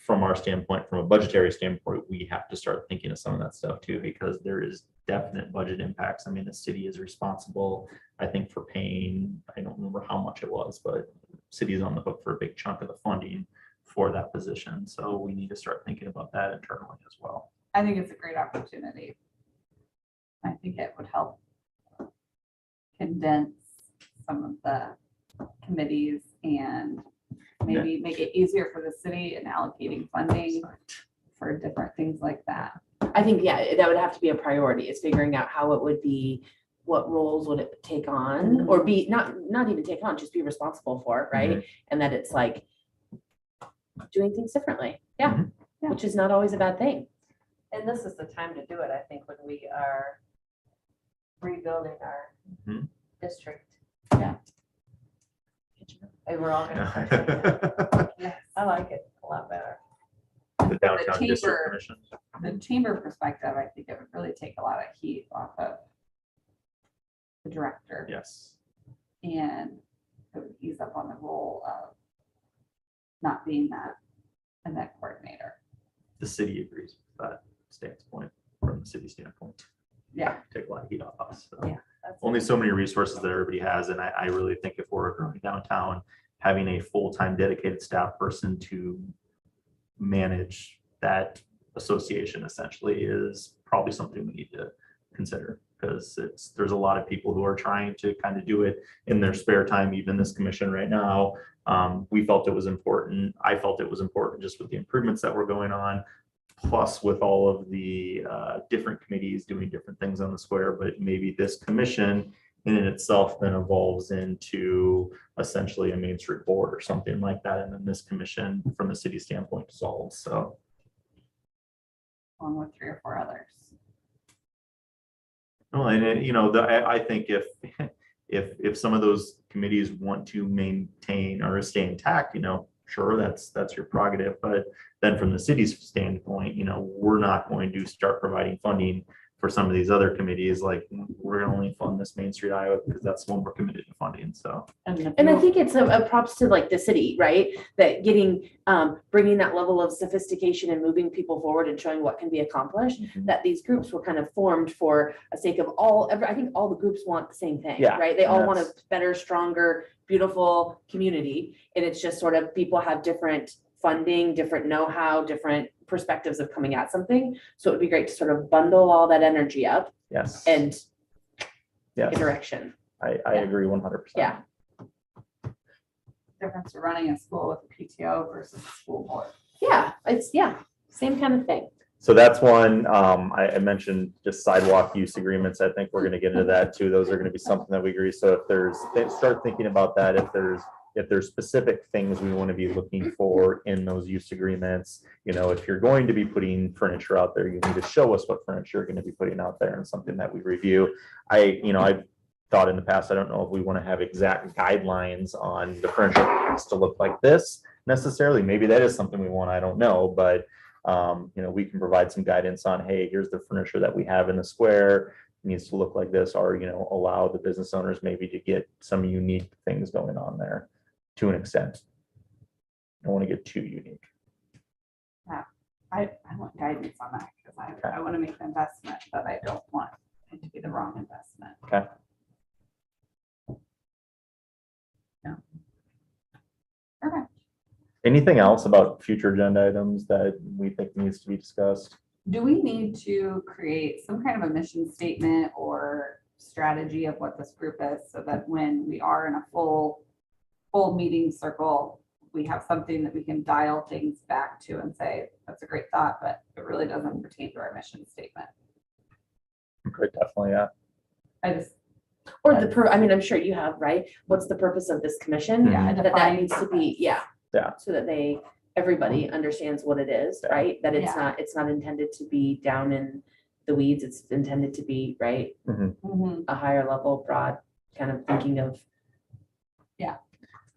From our standpoint, from a budgetary standpoint, we have to start thinking of some of that stuff too, because there is definite budget impacts. I mean, the city is responsible, I think, for paying, I don't remember how much it was, but city is on the hook for a big chunk of the funding for that position. So we need to start thinking about that internally as well. I think it's a great opportunity. I think it would help condense some of the committees and maybe make it easier for the city in allocating funding for different things like that. I think, yeah, that would have to be a priority, is figuring out how it would be, what roles would it take on, or be, not even take on, just be responsible for, right? And that it's like doing things differently. Yeah, Yeah. which is not always a bad thing. And this is the time to do it, I think, when we are rebuilding our Mhm. district. Yeah. And we're all gonna, Yes. I like it a lot better. The downtown chamber- district commission. The chamber perspective, I think it would really take a lot of heat off of the director. Yes. And it would ease up on the role of not being that event coordinator. The city agrees with that standpoint, from the city standpoint. Yeah. Take a lot of heat off us. So. Yeah. That's Only it. so many resources that everybody has. And I really think if we're growing downtown, having a full-time dedicated staff person to manage that association essentially is probably something we need to consider, because there's a lot of people who are trying to kind of do it in their spare time, even this commission right now. We felt it was important. I felt it was important just with the improvements that were going on, plus with all of the different committees doing different things on the square. But maybe this commission in itself then evolves into essentially a Main Street board or something like that. And then this commission from the city standpoint dissolves. So. Along with 3 or 4 others. Well, and I think if some of those committees want to maintain or stay intact, sure, that's your prerogative. But then from the city's standpoint, we're not going to start providing funding for some of these other committees. Like, we're gonna only fund this Main Street Iowa because that's the one we're committed to funding. So. And I think it's a props to like the city, right? That bringing that level of sophistication and moving people forward and showing what can be accomplished, that these groups were kind of formed for a sake of I think all the groups want the same thing, Yeah, right? They all and want a that's- better, stronger, beautiful community. And it's just sort of people have different funding, different know-how, different perspectives of coming at something. So it would be great to sort of bundle all that energy up Yes. and yes, take a direction. I agree 100%. Yeah. Difference to running a school with a PTO versus a school board. Yeah, same kind of thing. So that's one. I mentioned just sidewalk use agreements. I think we're going to get into that too. Those are going to be something that we agree. So start thinking about that. If there's specific things we want to be looking for in those use agreements, if you're going to be putting furniture out there, you need to show us what furniture you're going to be putting out there, and something that we review. I've thought in the past, I don't know if we want to have exact guidelines on the furniture has to look like this necessarily. Maybe that is something we want. I don't know, but we can provide some guidance on, hey, here's the furniture that we have in the square. It needs to look like this, or allow the business owners maybe to get some unique things going on there to an extent. I don't want to get too unique. I want guidance on that because I want to make the investment, but I don't want it to be the wrong investment. Okay. Yeah. Okay. Anything else about future agenda items that we think needs to be discussed? Do we need to create some kind of a mission statement or strategy of what this group is, so that when we are in a full meeting circle, we have something that we can dial things back to and say, that's a great thought, but it really doesn't pertain to our mission statement. Could definitely, yeah. Or I'm sure you have, right? What's the purpose of this commission? Yeah, That needs to be, Yeah. So that everybody understands what it is, Yeah. right? That Yeah. it's not intended to be down in the weeds. It's intended to be, right? Mhm. A higher level, broad kind of thinking of. Yeah.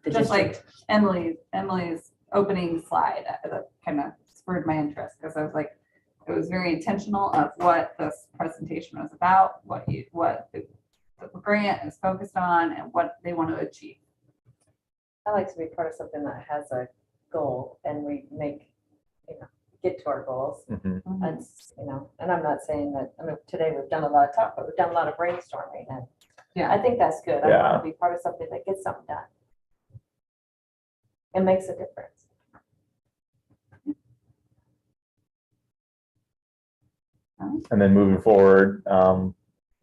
the Just district. like Emily's opening slide, that kind of spurred my interest, because I was like, it was very intentional of what this presentation was about, what the grant is focused on, and what they want to achieve. I like to be part of something that has a goal and we get to our goals. Mhm. That's, and I'm not saying that, today we've done a lot of talk, but we've done a lot of brainstorming, and Yeah. I think that's good. I Yeah. want to be part of something that gets something done. It makes a difference. And then moving forward,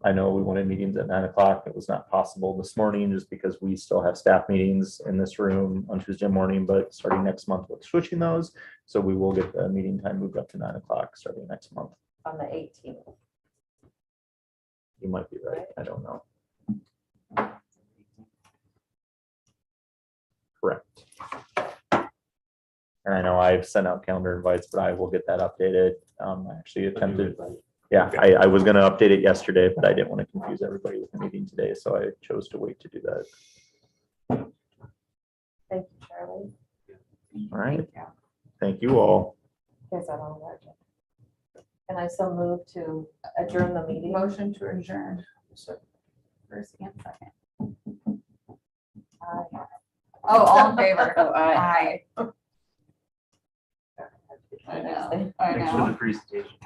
I know we wanted meetings at 9 o'clock. It was not possible this morning just because we still have staff meetings in this room on Tuesday morning, but starting next month, we're switching those. So we will get the meeting time moved up to 9 o'clock starting next month. On the 18th. You might be right. I don't know. Correct. And I know I've sent out calendar invites, but I will get that updated. I actually attempted. Yeah, I was gonna update it yesterday, but I didn't want to confuse everybody with the meeting today, so I chose to wait to do that. Thank you, Charlie. All right. Thank you all. Here's that on there. And I so move to adjourn the meeting. Motion to adjourn. First and second. Aye. Oh, all in favor? Oh, aye. Aye. I know, I Thanks for know. the presentation.